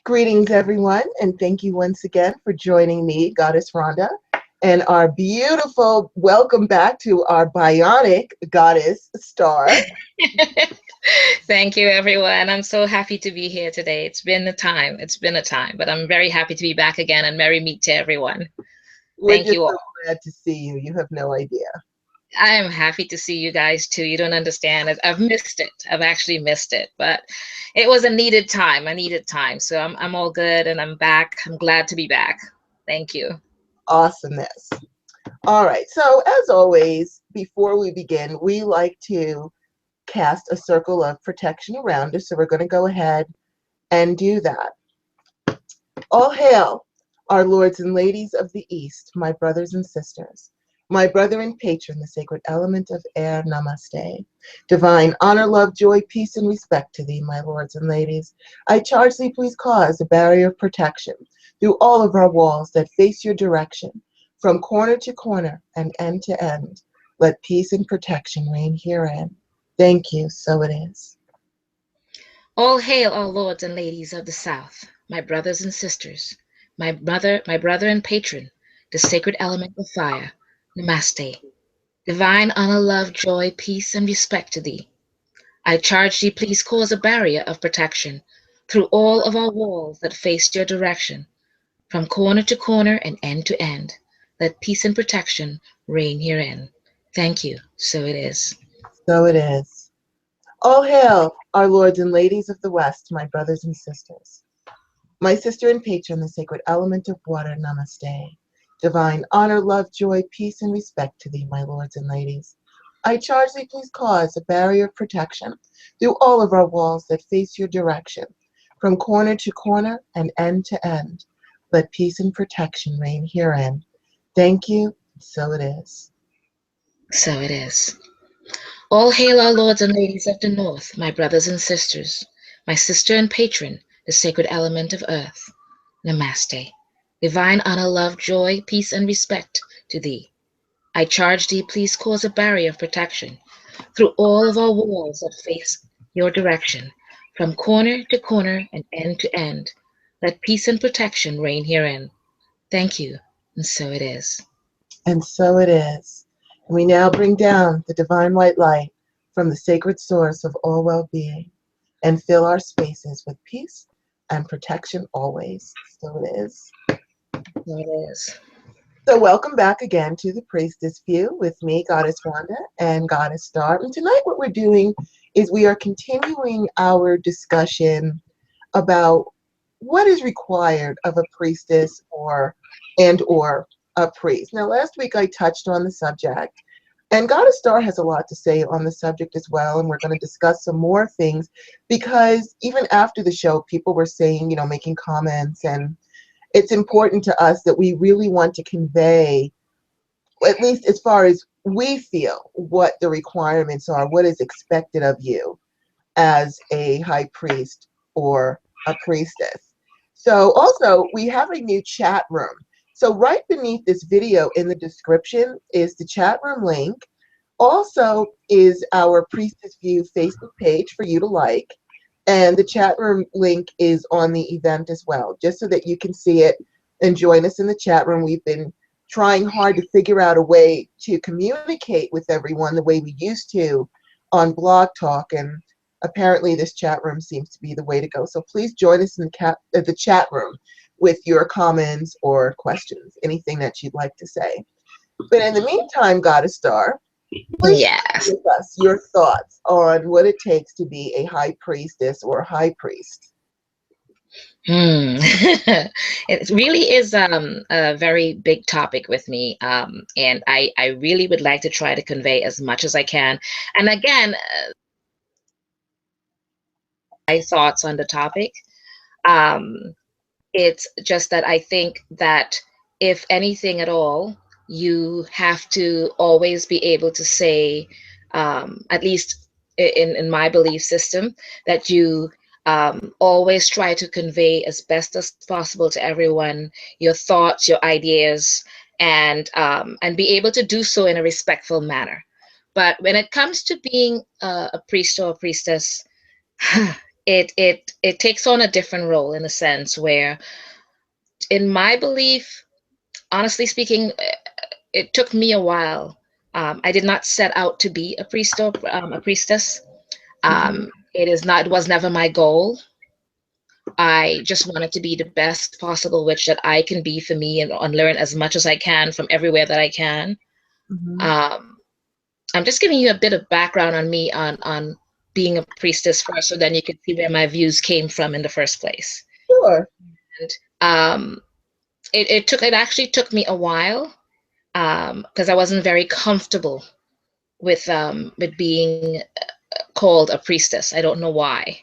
Greetings, everyone, and thank you once again for joining me, Goddess Rhonda, and our beautiful welcome back to our bionic Goddess Star. Thank you, everyone. I'm so happy to be here today. It's been a time. It's been a time, but I'm very happy to be back again and merry meet to everyone. We're Thank just you so all. glad to see you. You have no idea. I am happy to see you guys too. You don't understand. I've missed it. I've actually missed it, but it was a needed time. I needed time. So I'm all good and I'm back. I'm glad to be back. Thank you. Awesomeness. All right, so as always, before we begin, we like to cast a circle of protection around us, so we're going to go ahead and do that. All hail, our lords and ladies of the East, my brothers and sisters, my brother and patron, the sacred element of air, namaste. Divine honor, love, joy, peace, and respect to thee, my lords and ladies. I charge thee, please cause a barrier of protection through all of our walls that face your direction, from corner to corner and end to end. Let peace and protection reign herein. Thank you, so it is. All hail, all lords and ladies of the South, my brothers and sisters, my brother and patron, the sacred element of fire. Namaste. Divine honor, love, joy, peace, and respect to thee. I charge thee, please cause a barrier of protection through all of our walls that face your direction, from corner to corner and end to end. Let peace and protection reign herein. Thank you. So it is. So it is. All hail, our lords and ladies of the West, my brothers and sisters. My sister and patron, the sacred element of water, namaste. Divine honor, love, joy, peace, and respect to thee, my lords and ladies. I charge thee, please cause a barrier of protection through all of our walls that face your direction, from corner to corner and end to end. Let peace and protection reign herein. Thank you, so it is. So it is. All hail our lords and ladies of the North, my brothers and sisters, my sister and patron, the sacred element of earth. Namaste. Divine honor, love, joy, peace, and respect to thee. I charge thee, please cause a barrier of protection through all of our walls that face your direction, from corner to corner and end to end. Let peace and protection reign herein. Thank you, and so it is. And so it is. And we now bring down the divine white light from the sacred source of all well-being and fill our spaces with peace and protection always. So it is. So it is. So welcome back again to the Priestess View with me, Goddess Wanda and Goddess Star. And tonight what we're doing is we are continuing our discussion about what is required of a priestess or a priest. Now, last week I touched on the subject, and Goddess Star has a lot to say on the subject as well, and we're going to discuss some more things because even after the show, people were saying, making comments, and it's important to us that we really want to convey, at least as far as we feel, what the requirements are, what is expected of you as a high priest or a priestess. So also, we have a new chat room. So right beneath this video in the description is the chat room link. Also is our Priestess View Facebook page for you to like. And the chat room link is on the event as well, just so that you can see it and join us in the chat room. We've been trying hard to figure out a way to communicate with everyone the way we used to on Blog Talk, and apparently this chat room seems to be the way to go. So please join us in the chat room with your comments or questions, anything that you'd like to say. But in the meantime, Goddess Star, please Yes. share with us your thoughts on what it takes to be a high priestess or high priest. Hmm. It really is a very big topic with me, and I really would like to try to convey as much as I can. And again, my thoughts on the topic. Um, it's just that I think that if anything at all, you have to always be able to say, at least in my belief system, that you always try to convey as best as possible to everyone your thoughts, your ideas, and be able to do so in a respectful manner. But when it comes to being a priest or a priestess, it takes on a different role in a sense where, in my belief, honestly speaking, it took me a while. I did not set out to be a priest or a priestess. Hmm. It was never my goal. I just wanted to be the best possible witch that I can be for me, and learn as much as I can from everywhere that I can. Hmm. Um, I'm just giving you a bit of background on me on being a priestess first, so then you can see where my views came from in the first place. Sure. And it actually took me a while, because I wasn't very comfortable with being called a priestess. I don't know why.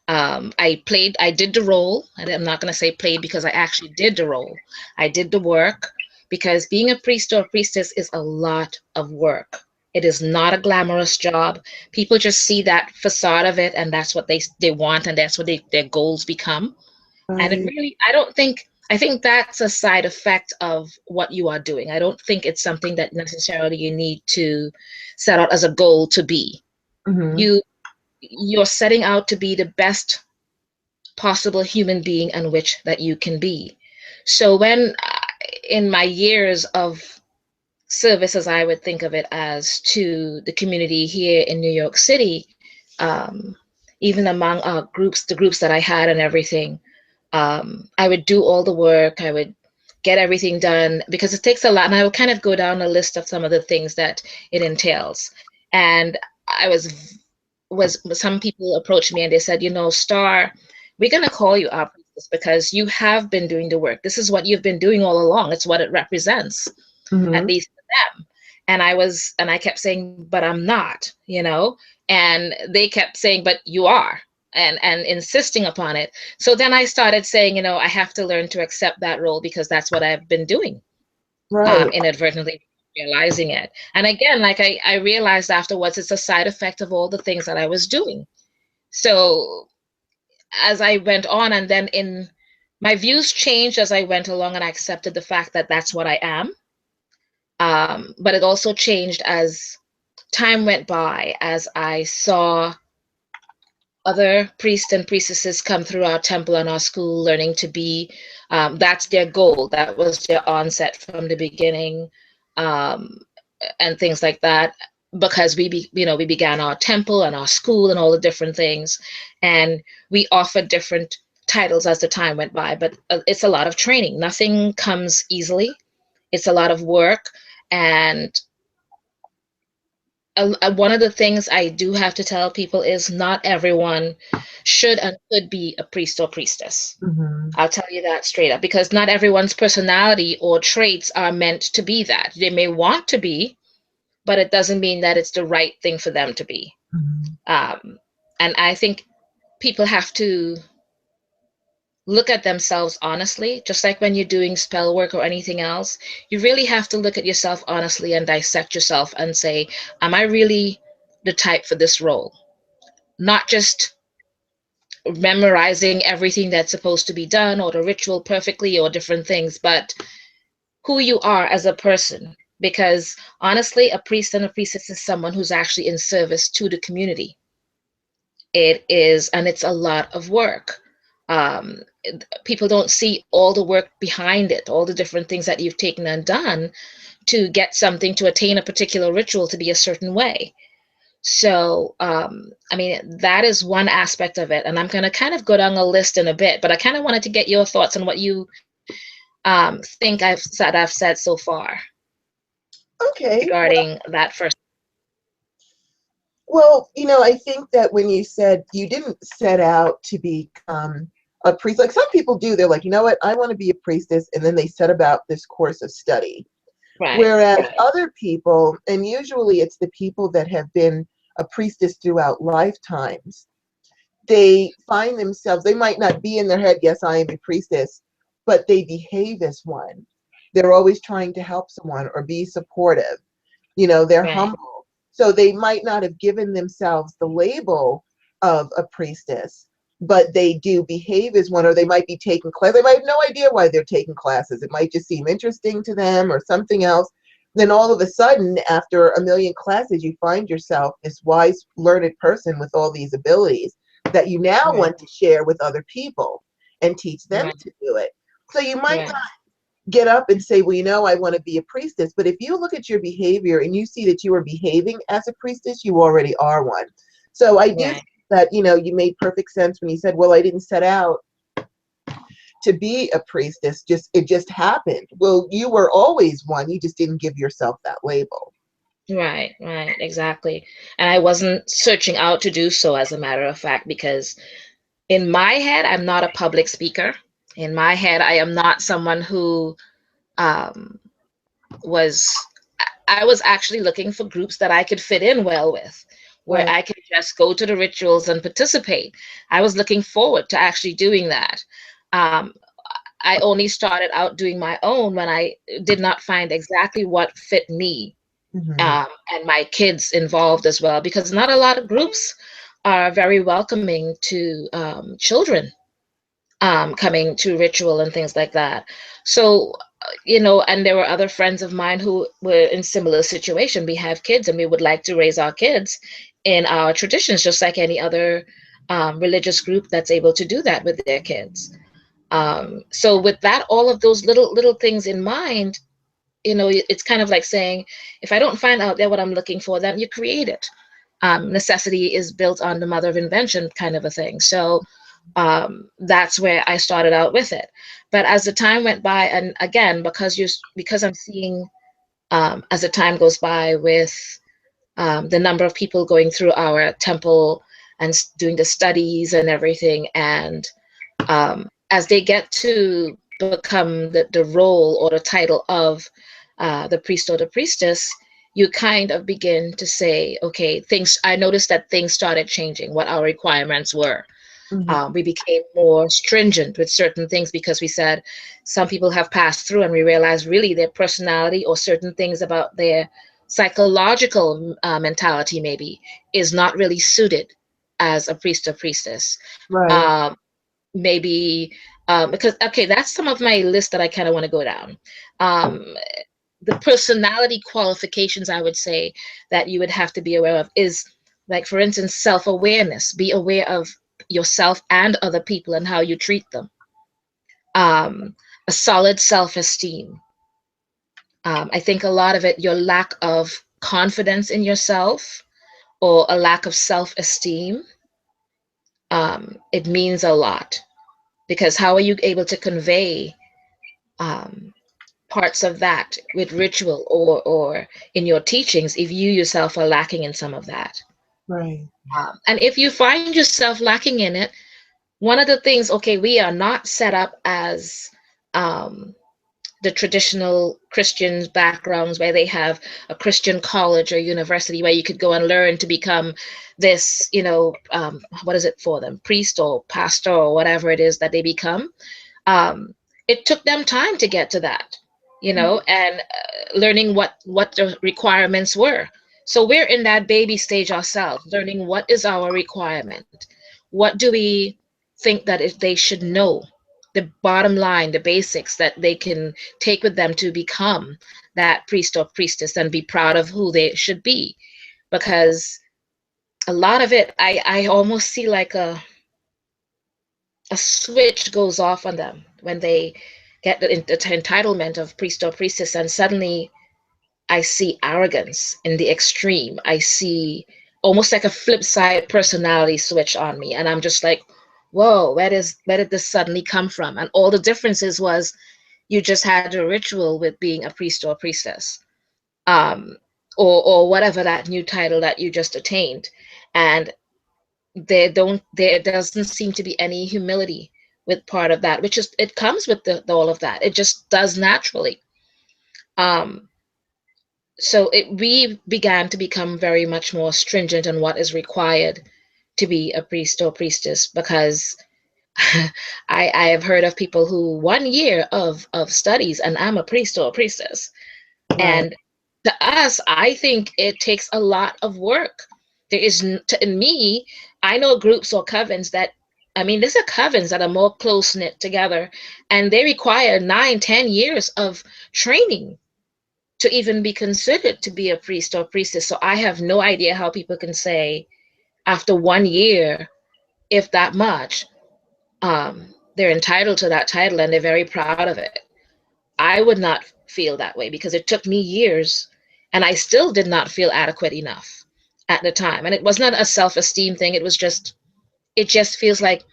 I did the role. I'm not going to say played because I actually did the role. I did the work, because being a priest or a priestess is a lot of work. It is not a glamorous job. People just see that facade of it, and that's what they want, and that's what their goals become. And it Right. really, I think that's a side effect of what you are doing. I don't think it's something that necessarily you need to set out as a goal to be. Hmm. You you're setting out to be the best possible human being and witch that you can be. So when in my years of service, as I would think of it, as to the community here in New York City, um, even among the groups that I had and everything, I would do all the work. I would get everything done because it takes a lot. And I would kind of go down a list of some of the things that it entails. And I was some people approached me and they said, Star, we're going to call you our priestess because you have been doing the work. This is what you've been doing all along. It's what it represents, at Hmm. least for them. And I kept saying, but I'm not. And they kept saying, but you are, and insisting upon it. So then I started saying, I have to learn to accept that role because that's what I've been doing, Right. inadvertently realizing it. And again, like I realized afterwards, it's a side effect of all the things that I was doing. So as I went on, and then in my views changed as I went along, and I accepted the fact that that's what I am. But it also changed as time went by, as I saw other priests and priestesses come through our temple and our school learning to be, that's their goal, that was their onset from the beginning, um, and things like that, because we began our temple and our school and all the different things, and we offered different titles as the time went by, but it's a lot of training. Nothing comes easily. It's a lot of work. And one of the things I do have to tell people is not everyone should and could be a priest or priestess. Hmm. I'll tell you that straight up, because not everyone's personality or traits are meant to be that. They may want to be, but it doesn't mean that it's the right thing for them to be. Hmm. Um, and I think people have to look at themselves honestly, just like when you're doing spell work or anything else. You really have to look at yourself honestly and dissect yourself and say, am I really the type for this role? Not just memorizing everything that's supposed to be done or the ritual perfectly or different things, but who you are as a person. Because honestly, a priest and a priestess is someone who's actually in service to the community. It is, and it's a lot of work. People don't see all the work behind it, all the different things that you've taken and done to get something, to attain a particular ritual to be a certain way. So, I mean, that is one aspect of it. And I'm going to kind of go down a list in a bit, but I kind of wanted to get your thoughts on what you think I've said so far Okay. regarding that first. Well, I think that when you said you didn't set out to become a priest, like some people do, they're like, you know what, I want to be a priestess, and then they set about this course of study. Right, Whereas other people, and usually it's the people that have been a priestess throughout lifetimes, they find themselves, they might not be in their head, yes, I am a priestess, but they behave as one. They're always trying to help someone or be supportive. They're right, humble. So they might not have given themselves the label of a priestess, but they do behave as one, or they might be taking class. They might have no idea why they're taking classes. It might just seem interesting to them or something else. Then all of a sudden, after a million classes, you find yourself this wise, learned person with all these abilities. that you now Right. want to share with other people and teach them Right. to do it. So you might Right. get up and say, well, I want to be a priestess. But if you look at your behavior and you see that you are behaving as a priestess, you already are one. So I do Right. think that, you made perfect sense when you said, well, I didn't set out to be a priestess. It just happened. Well, you were always one. You just didn't give yourself that label. Right. Right. Exactly. And I wasn't searching out to do so, as a matter of fact, because in my head, I'm not a public speaker. In my head, I am not someone who um, was I was actually looking for groups that I could fit in well with, where Right. I could just go to the rituals and participate. I was looking forward to actually doing that. Um, I only started out doing my own when I did not find exactly what fit me, Hmm. and my kids involved as well, because not a lot of groups are very welcoming to children coming to ritual and things like that. So, and there were other friends of mine who were in similar situation. We have kids and we would like to raise our kids in our traditions, just like any other religious group that's able to do that with their kids. So with that, all of those little things in mind, it's kind of like saying, if I don't find out there what I'm looking for, then you create it. Necessity is built on the mother of invention, kind of a thing. So that's where I started out with it. But as the time went by, and again, because I'm seeing as the time goes by with the number of people going through our temple and doing the studies and everything, and as they get to become the role or the title of the priest or the priestess, you kind of begin to say, okay, things. I noticed that things started changing, what our requirements were. Hmm. We became more stringent with certain things because we said some people have passed through and we realized really their personality or certain things about their psychological mentality maybe is not really suited as a priest or priestess. Right. Um, Maybe because, okay, that's some of my list that I kind of want to go down. Um, the personality qualifications I would say that you would have to be aware of is, like, for instance, self-awareness. Be aware of yourself and other people and how you treat them. A solid self-esteem. I think a lot of it, your lack of confidence in yourself or a lack of self-esteem, it means a lot, because how are you able to convey um, parts of that with ritual or in your teachings if you yourself are lacking in some of that? Right. And if you find yourself lacking in it, one of the things, okay, we are not set up as um, the traditional Christian backgrounds where they have a Christian college or university where you could go and learn to become this, what is it for them, priest or pastor or whatever it is that they become. um, it took them time to get to that, and learning what the requirements were. So we're in that baby stage ourselves, learning what is our requirement, what do we think that they should know, the bottom line, the basics that they can take with them to become that priest or priestess and be proud of who they should be. Because a lot of it, I almost see like a switch goes off on them when they get the entitlement of priest or priestess, and suddenly I see arrogance in the extreme. I see almost like a flip side personality switch on me, and I'm just like, whoa, where did this suddenly come from? And all the differences was you just had a ritual with being a priest or priestess, um, or whatever that new title that you just attained, and there doesn't seem to be any humility with part of that, which is, it comes with all of that, it just does naturally. um so we began to become very much more stringent on what is required to be a priest or priestess, because I have heard of people who 1 year of studies and I'm a priest or a priestess. Right. And to us, I think it takes a lot of work. There is, in me, I know groups or covens that, I mean, there's a covens that are more close knit together, and they require 9, 10 years of training to even be considered to be a priest or priestess. So I have no idea how people can say after 1 year if that much, they're entitled to that title and they're very proud of it. I would not feel that way because it took me years and I still did not feel adequate enough at the time. And it was not a self-esteem thing. It just feels like,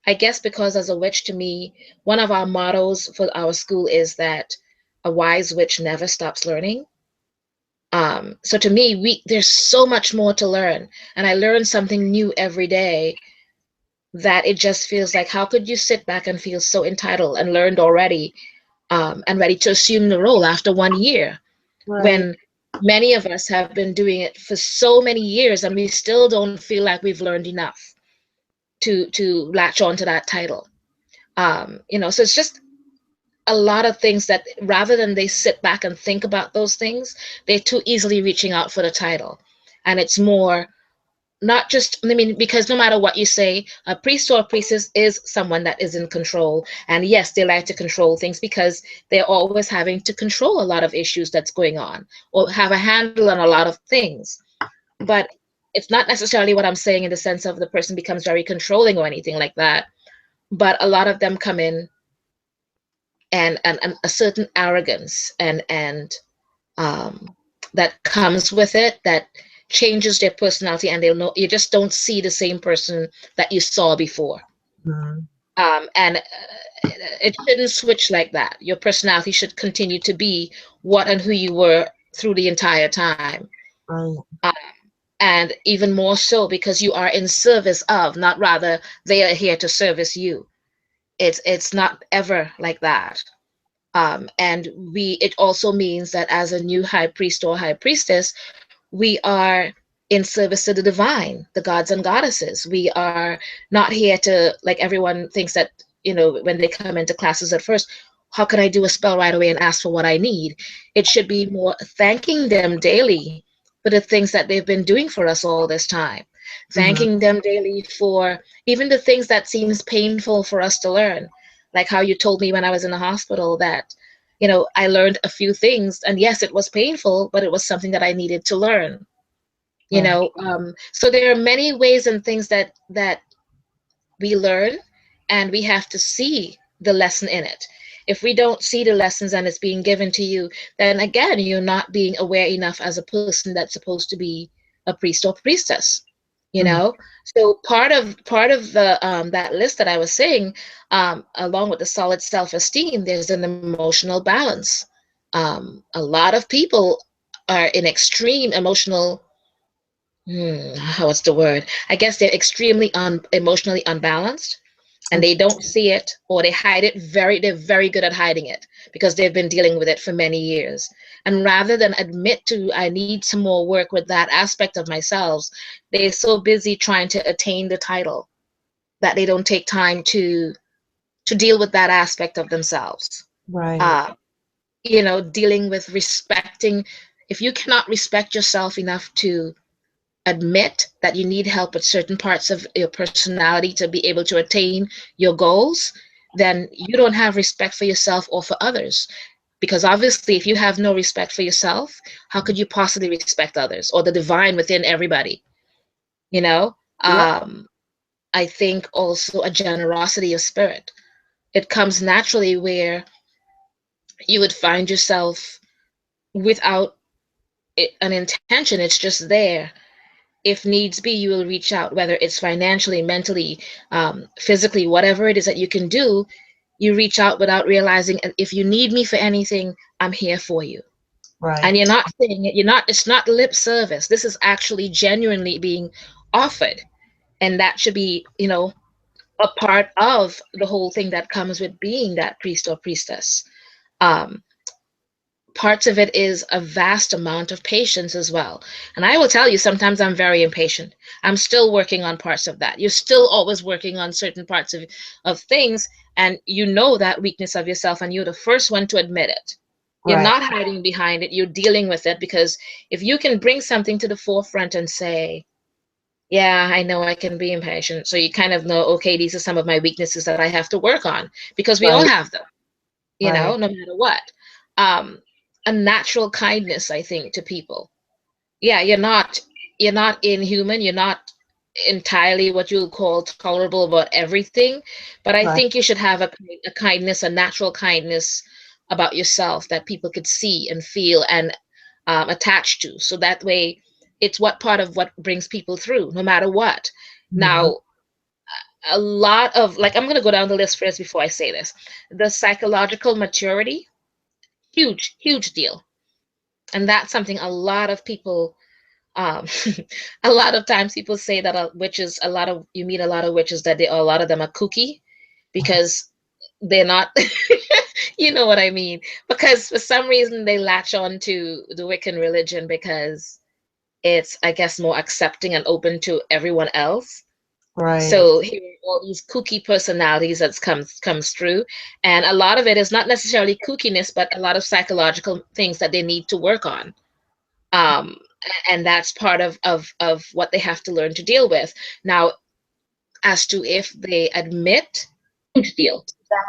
I guess because as a witch, to me, one of our mottos for our school is that a wise witch never stops learning. So to me, there's so much more to learn, and I learn something new every day that it just feels like, how could you sit back and feel so entitled and learned already, and ready to assume the role after 1 year, Right. when many of us have been doing it for so many years and we still don't feel like we've learned enough to latch on to that title. So it's just a lot of things that rather than they sit back and think about those things, they're too easily reaching out for the title. And it's more not just, I mean, because no matter what you say, a priest or a priestess is someone that is in control. And yes, they like to control things because they're always having to control a lot of issues that's going on or have a handle on a lot of things. But it's not necessarily what I'm saying in the sense of the person becomes very controlling or anything like that. But a lot of them come in and a certain arrogance and um, that comes with it that changes their personality, and they'll know you just don't see the same person that you saw before. Mhm. And it shouldn't switch like that. Your personality should continue to be what and who you were through the entire time. Right. Um, and even more so because you are in service of, not rather they are here to service you. It's not ever like that. And it also means that as a new high priest or high priestess, we are in service to the divine, the gods and goddesses. We are not here to, like everyone thinks that, when they come into classes at first, how can I do a spell right away and ask for what I need? It should be more thanking them daily for the things that they've been doing for us all this time. Mhm. Thanking them daily for even the things that seems painful for us to learn. Like how you told me when I was in the hospital that, I learned a few things, and yes, it was painful, but it was something that I needed to learn. Right. So there are many ways and things that we learn, and we have to see the lesson in it. If we don't see the lessons and it's being given to you, then again, you're not being aware enough as a person that's supposed to be a priest or priestess. you Mhm. know so part of the that list that I was saying, along with the solid self-esteem, there's an emotional balance. A lot of people are in extreme emotional, what's the word? I guess they're extremely emotionally unbalanced, and they don't see it, or they hide it. They're very good at hiding it because they've been dealing with it for many years. And rather than admit to, I need some more work with that aspect of myself, they're so busy trying to attain the title that they don't take time to deal with that aspect of themselves. Right. Uh, dealing with respecting. If you cannot respect yourself enough to admit that you need help with certain parts of your personality to be able to attain your goals, then you don't have respect for yourself or for others. Because obviously, if you have no respect for yourself, how could you possibly respect others or the divine within everybody? You know, Yep. um, I think also a generosity of spirit. It comes naturally where you would find yourself without an intention, it's just there. If needs be, you will reach out, whether it's financially, mentally, physically, whatever it is that you can do. You reach out without realizing, and if you need me for anything, I'm here for you. And Right. you're not saying it, it's not lip service. This is actually genuinely being offered. And that should be, a part of the whole thing that comes with being that priest or priestess. Um, Parts of it is a vast amount of patience as well. And I will tell you, sometimes I'm very impatient. I'm still working on parts of that. You're still always working on certain parts of things, and you know that weakness of yourself, and you're the first one to admit it. You're Right. not hiding behind it, you're dealing with it, because if you can bring something to the forefront and say, yeah, I know I can be impatient. So you kind of know, okay, these are some of my weaknesses that I have to work on, because we all Right. have them, Right. no matter what. Um, a natural kindness, I think, to people. Yeah, you're not inhuman. You're not. entirely what you'll call tolerable about everything, but I Right. think you should have a kindness, a natural kindness about yourself that people could see and feel and attach to. So that way, it's what part of what brings people through, no matter what. Mhm. Now, a lot of, like, I'm going to go down the list first before I say this. The psychological maturity, huge, huge deal. And that's something a lot of people, um, a lot of times people say that witches, you meet a lot of witches that a lot of them are kooky because they're not, you know what I mean? Because for some reason they latch on to the Wiccan religion because it's, I guess, more accepting and open to everyone else. Right. So hearing all these kooky personalities that's comes through, and a lot of it is not necessarily kookiness, but a lot of psychological things that they need to work on. Um, and that's part of what they have to learn to deal with. Now, as to if they admit Huge deal. that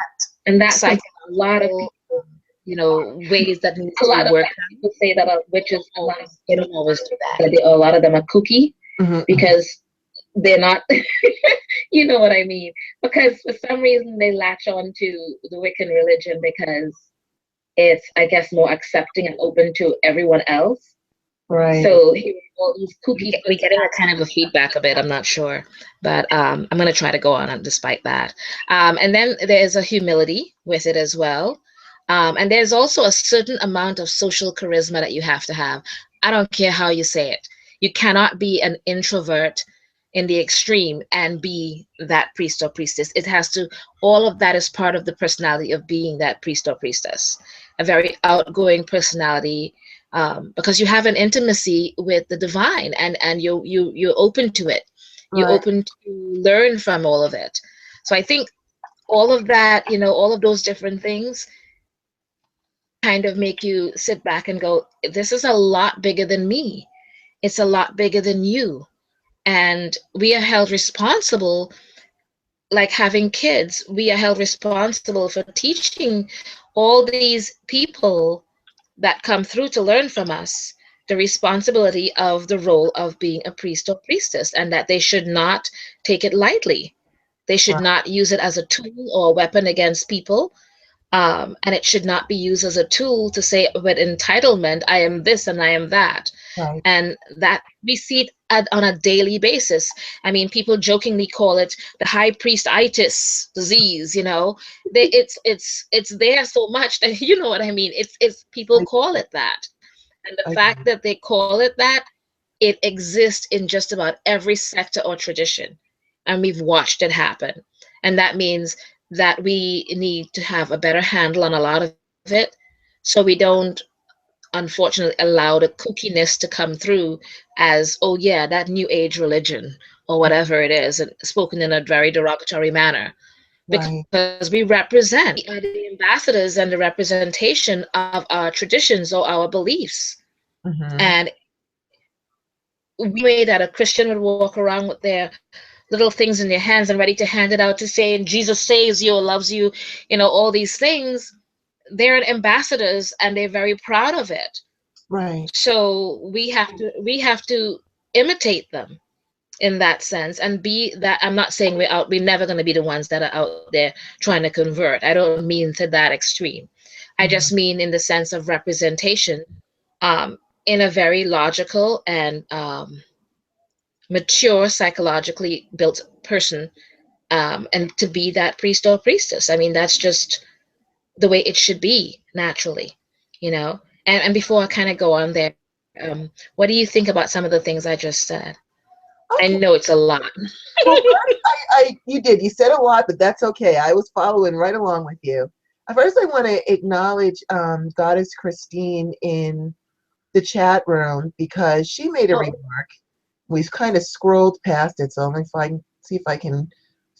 And that's something a lot of psychological, people, ways that need a to be lot of worked times on, people say that witches, they don't always do that. that a lot of them are kooky Mhm. because they're not, you know what I mean? Because for some reason they latch on to the Wiccan religion because it's, I guess, more accepting and open to everyone else. Right. So hearing all these kooky We're getting a kind of a personalities. feedback a bit. I'm not sure, but I'm going to try to go on despite that. And then there's a humility with it as well. And there's also a certain amount of social charisma that you have to have. I don't care how you say it. You cannot be an introvert in the extreme and be that priest or priestess. It has to, all of that is part of the personality of being that priest or priestess. A very outgoing personality, because you have an intimacy with the divine, and you're open to it. You're Right. open to learn from all of it. So I think all of that, all of those different things kind of make you sit back and go, this is a lot bigger than me. It's a lot bigger than you. And we are held responsible, like having kids, we are held responsible for teaching all these people that come through to learn from us the responsibility of the role of being a priest or priestess, and that they should not take it lightly. They should Right. not use it as a tool or a weapon against people. And it should not be used as a tool to say with entitlement, I am this and I am that. Right. And that we see it on a daily basis. I mean, people jokingly call it the high priestitis disease. It's there so much that you know what I mean. It's people I, call it that, and the I fact that they call it that, it exists in just about every sector or tradition, and we've watched it happen. And that means that we need to have a better handle on a lot of it, so we don't unfortunately allow the kookiness to come through as, oh yeah, that new age religion or whatever it is, and spoken in a very derogatory manner. right. Because we represent, we are the ambassadors and the representation of our traditions or our beliefs. Mhm. And way that a Christian would walk around with their little things in their hands and ready to hand it out to say, and Jesus saves you or loves you, all these things, they're ambassadors and they're very proud of it. Right. So we have to imitate them in that sense and be that. I'm not saying we're never going to be the ones that are out there trying to convert. I don't mean to that extreme. I just Mhm. mean in the sense of representation, um, in a very logical and mature, psychologically built person, and to be that priest or priestess. I mean, that's just the way it should be naturally, you know. And before I kind of go on there, what do you think about some of the things I just said? I know Okay. it's a lot. Well, first, you did. You said a lot, but that's okay. I was following right along with you. First, I want to acknowledge Goddess Christine in the chat room because she made a Oh, remark. We've kind of scrolled past it, so let me see if I can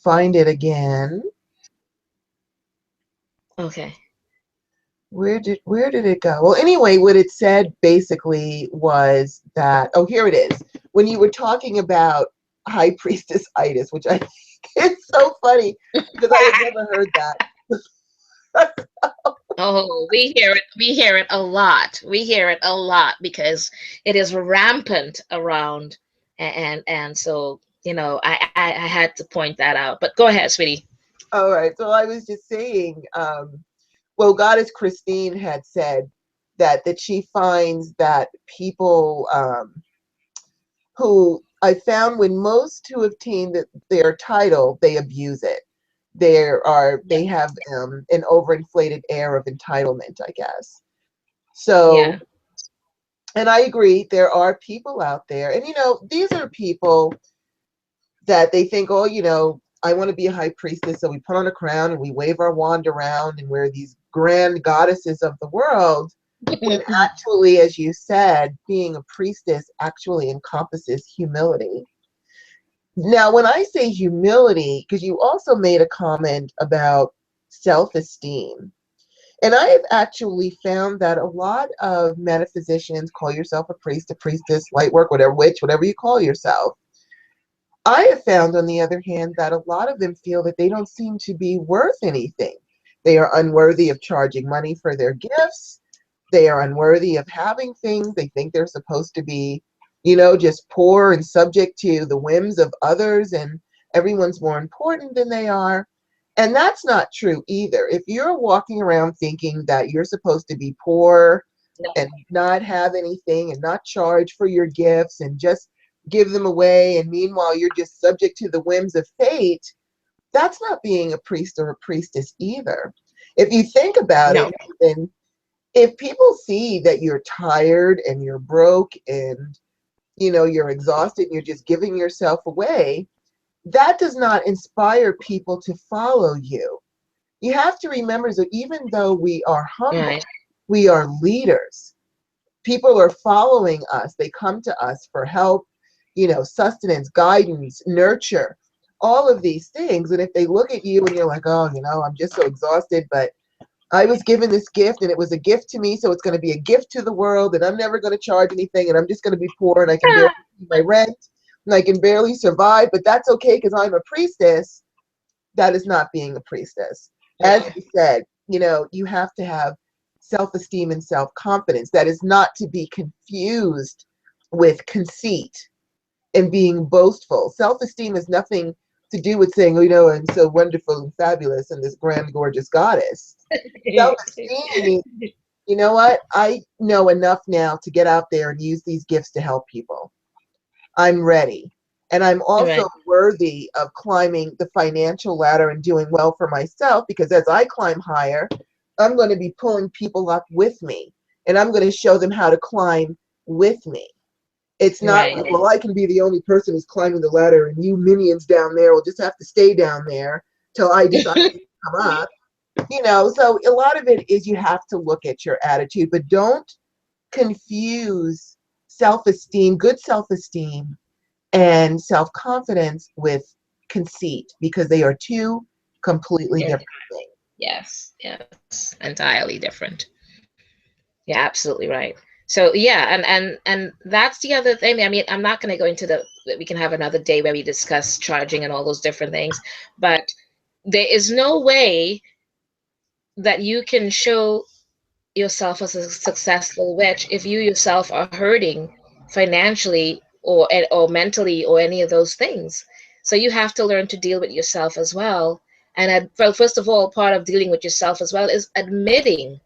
find it again. Okay. Where did it go? Well, anyway, what it said basically was that, oh, here it is. When you were talking about High Priestess itis, which I think is so funny because I had never heard that. Oh, we hear it a lot. We hear it a lot because it is rampant around, and so. I had to point that out. But go ahead, sweetie. All right. So I was just saying, well, Goddess Christine had said that she finds that people who I found when most who obtain their title, they abuse it. They have an overinflated air of entitlement, I guess. So, Yeah. and I agree, there are people out there, and these are people that they think, oh, I want to be a high priestess, so we put on a crown and we wave our wand around and we're these grand goddesses of the world. When actually, as you said, being a priestess actually encompasses humility. Now, when I say humility, because you also made a comment about self-esteem, and I have actually found that a lot of metaphysicians call yourself a priest, a priestess, light work, whatever, witch, whatever you call yourself. I have found, on the other hand, that a lot of them feel that they don't seem to be worth anything. They are unworthy of charging money for their gifts. They are unworthy of having things. They think they're supposed to be, just poor and subject to the whims of others, and everyone's more important than they are. And that's not true either. If you're walking around thinking that you're supposed to be poor and not have anything and not charge for your gifts and just give them away, and meanwhile you're just subject to the whims of fate, that's not being a priest or a priestess either. If you think about it, No. then if people see that you're tired and you're broke and you're exhausted and you're just giving yourself away, that does not inspire people to follow you. You have to remember that even though we are humble, Right. we are leaders. People are following us. They come to us for help, sustenance, guidance, nurture, all of these things. And if they look at you and you're like, oh, I'm just so exhausted, but I was given this gift and it was a gift to me, so it's going to be a gift to the world, and I'm never going to charge anything, and I'm just going to be poor and I can barely pay my rent and I can barely survive, but that's okay because I'm a priestess. That is not being a priestess. As No. you said, you have to have self-esteem and self-confidence. That is not to be confused with conceit and being boastful. Self-esteem has nothing to do with saying, oh, I'm so wonderful and fabulous and this grand, gorgeous goddess. Self-esteem means, you know what? I know enough now to get out there and use these gifts to help people. I'm ready. And I'm also Right. worthy of climbing the financial ladder and doing well for myself, because as I climb higher, I'm going to be pulling people up with me and I'm going to show them how to climb with me. It's not Right. like, well, I can be the only person who's climbing the ladder and you minions down there will just have to stay down there till I decide to come up. So a lot of it is you have to look at your attitude, but don't confuse self-esteem, good self-esteem, and self-confidence with conceit, because they are two completely Yeah. different things. Yes. Yes. Entirely different. Yeah, absolutely right. So yeah, and that's the other thing. I mean, I'm not going to go into the. We can have another day where we discuss charging and all those different things, but there is no way that you can show yourself as a successful witch if you yourself are hurting financially or mentally or any of those things. So you have to learn to deal with yourself as well. And well, first of all, part of dealing with yourself as well is admitting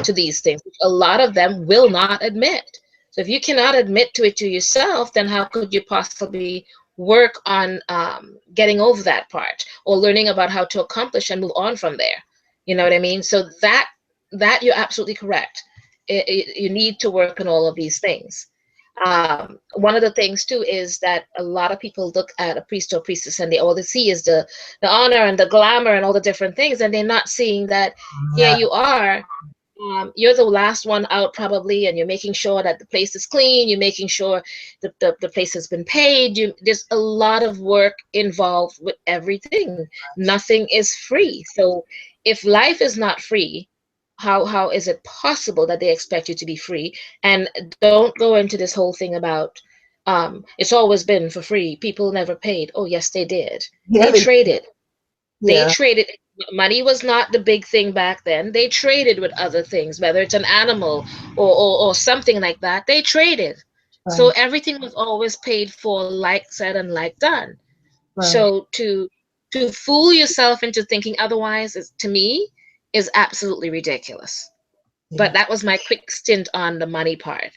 to these things, which a lot of them will not admit. So if you cannot admit to it to yourself, then how could you possibly work on getting over that part or learning about how to accomplish and move on from there? You know what I mean? So that you're absolutely correct. You need to work on all of these things. One of the things too is that a lot of people look at a priest or priestess and all they see is the honor and the glamour and all the different things, and they're not seeing that here Yeah, you are. You're the last one out probably, and you're making sure that the place is clean. You're making sure the place has been paid. There's a lot of work involved with everything. Nothing is free. So if life is not free, how is it possible that they expect you to be free? And don't go into this whole thing about it's always been for free. People never paid. Oh yes, they did. yeah, They traded. They yeah, traded. Money was not the big thing back then. They traded with other things, whether it's an animal or something like that. They traded. So Right. everything was always paid for, like said and like done. Right. So to fool yourself into thinking otherwise is, to me, is absolutely ridiculous. But Yeah. that was my quick stint on the money part.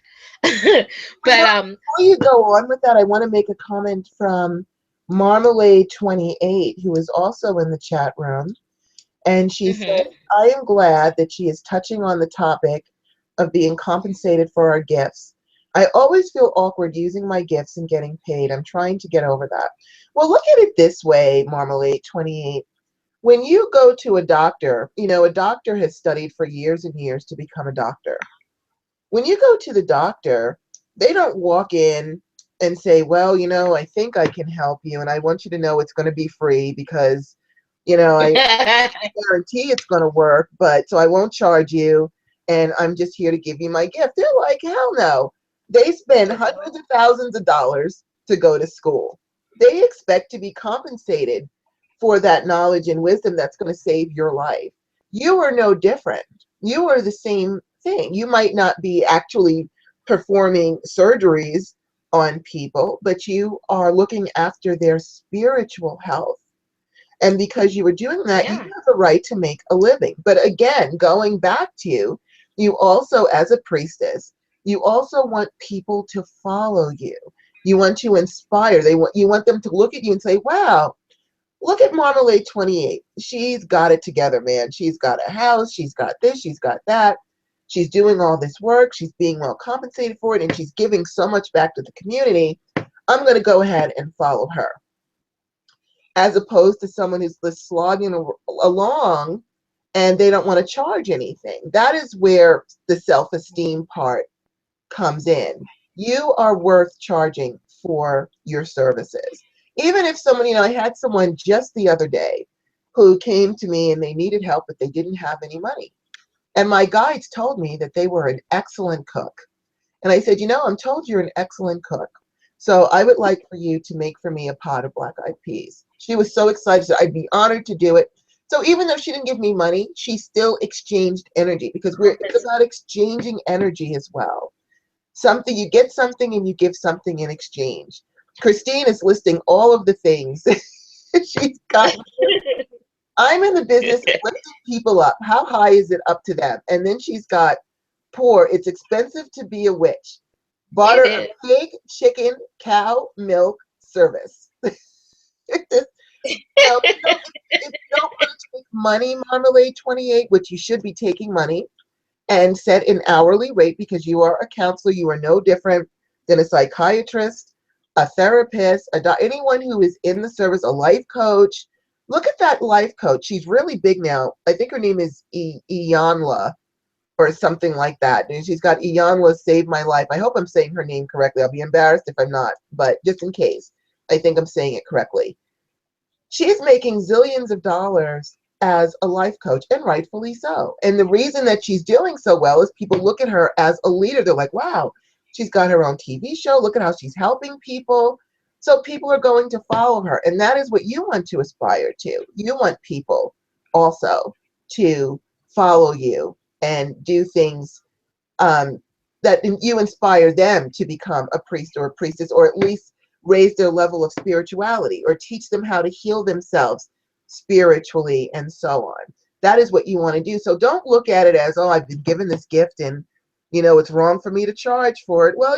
You But know, before you go on with that, I want to make a comment from Marmalade 28, who is also in the chat room. And she said, mhm. I am glad that she is touching on the topic of being compensated for our gifts. I always feel awkward using my gifts and getting paid. I'm trying to get over that. Well, look at it this way, Marmalade 28. When you go to a doctor, a doctor has studied for years and years to become a doctor. When you go to the doctor, they don't walk in and say, well, I think I can help you, and I want you to know it's going to be free because, I guarantee it's going to work, but so I won't charge you, and I'm just here to give you my gift. They're like, hell no. They spend hundreds of thousands of dollars to go to school. They expect to be compensated for that knowledge and wisdom that's going to save your life. You are no different. You are the same thing. You might not be actually performing surgeries on people, but you are looking after their spiritual health. And because you were doing that, you Yeah. have a right to make a living. But again, going back to you also, as a priestess, you also want people to follow you. You want to inspire. You want them to look at you and say, wow, look at Marmalade 28. She's got it together, man. She's got a house, she's got this, she's got that. She's doing all this work, she's being well compensated for it, and she's giving so much back to the community. I'm going to go ahead and follow her, as opposed to someone who's just slogging along and they don't want to charge anything. That is where the self-esteem part comes in. You are worth charging for your services. Even if someone, I had someone just the other day who came to me and they needed help, but they didn't have any money. And my guides told me that they were an excellent cook. And I said, I'm told you're an excellent cook. So I would like for you to make for me a pot of black-eyed peas. She was so excited. She said, I'd be honored to do it. So even though she didn't give me money, she still exchanged energy, because it's about exchanging energy as well. Something, you get something and you give something in exchange. Christine is listing all of the things she's got. I'm in the business of lifting people up. How high is it up to them? And then she's got poor. It's expensive to be a witch. It Butter is. a pig, chicken, cow, milk service. So if you don't want to take money, Marmalade 28, which you should be taking money, and set an hourly rate, because you are a counselor. You are no different than a psychiatrist, a therapist, anyone who is in the service, a life coach. Look at that life coach. She's really big now. I think her name is Iyanla or something like that. And she's got Iyanla Save My Life. I hope I'm saying her name correctly. I'll be embarrassed if I'm not, but just in case, I think I'm saying it correctly. She's making zillions of dollars as a life coach, and rightfully so. And the reason that she's doing so well is people look at her as a leader. They're like, wow, she's got her own TV show. Look at how she's helping people. So people are going to follow her. And that is what you want to aspire to. You want people also to follow you and do things, um, that you inspire them to become a priest or a priestess, or at least raise their level of spirituality, or teach them how to heal themselves spiritually, and so on. That is what you want to do. So don't look at it as, oh, I've been given this gift and, it's wrong for me to charge for it. Well,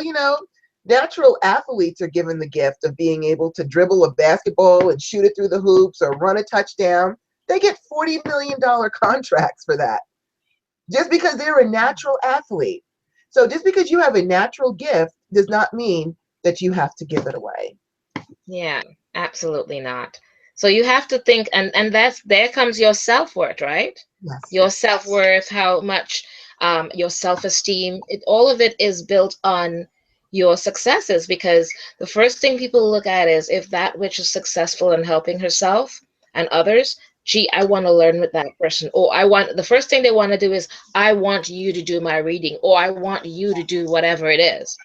natural athletes are given the gift of being able to dribble a basketball and shoot it through the hoops or run a touchdown. They get $40 million contracts for that, just because they're a natural athlete. So just because you have a natural gift does not mean that you have to give it away. Yeah, absolutely not. So you have to think, and that's, there comes your self-worth, right? Yes. Your self-worth, how much, your self-esteem, all of it is built on your successes, because the first thing people look at is if that which is successful in helping herself and others, gee, I want to learn with that person. Or the first thing they want to do is, I want you to do my reading, or I want you to do whatever it is.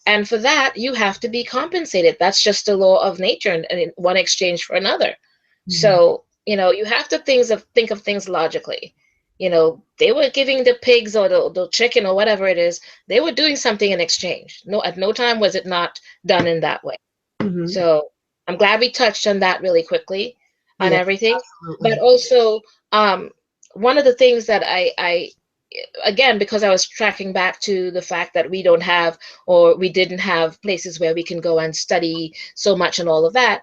And for that you have to be compensated. That's just the law of nature, and in one exchange for another. Mhm. So you have to think of things logically. They were giving the pigs or the chicken or whatever it is, they were doing something in exchange. No, at no time was it not done in that way. Mm-hmm. So I'm glad we touched on that really quickly on Yeah, everything. But absolutely. also, one of the things that I again, because I was tracking back to the fact that we don't have, or we didn't have places where we can go and study so much and all of that.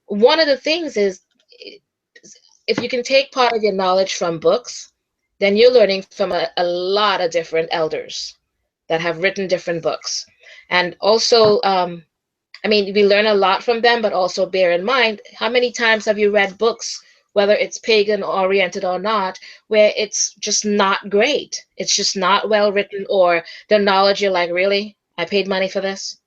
One of the things is, if you can take part of your knowledge from books, then you're learning from a lot of different elders that have written different books. And also, I mean, we learn a lot from them, but also bear in mind, how many times have you read books, whether it's pagan oriented or not, where it's just not great? It's just not well written, or the knowledge, you're like, really? I paid money for this?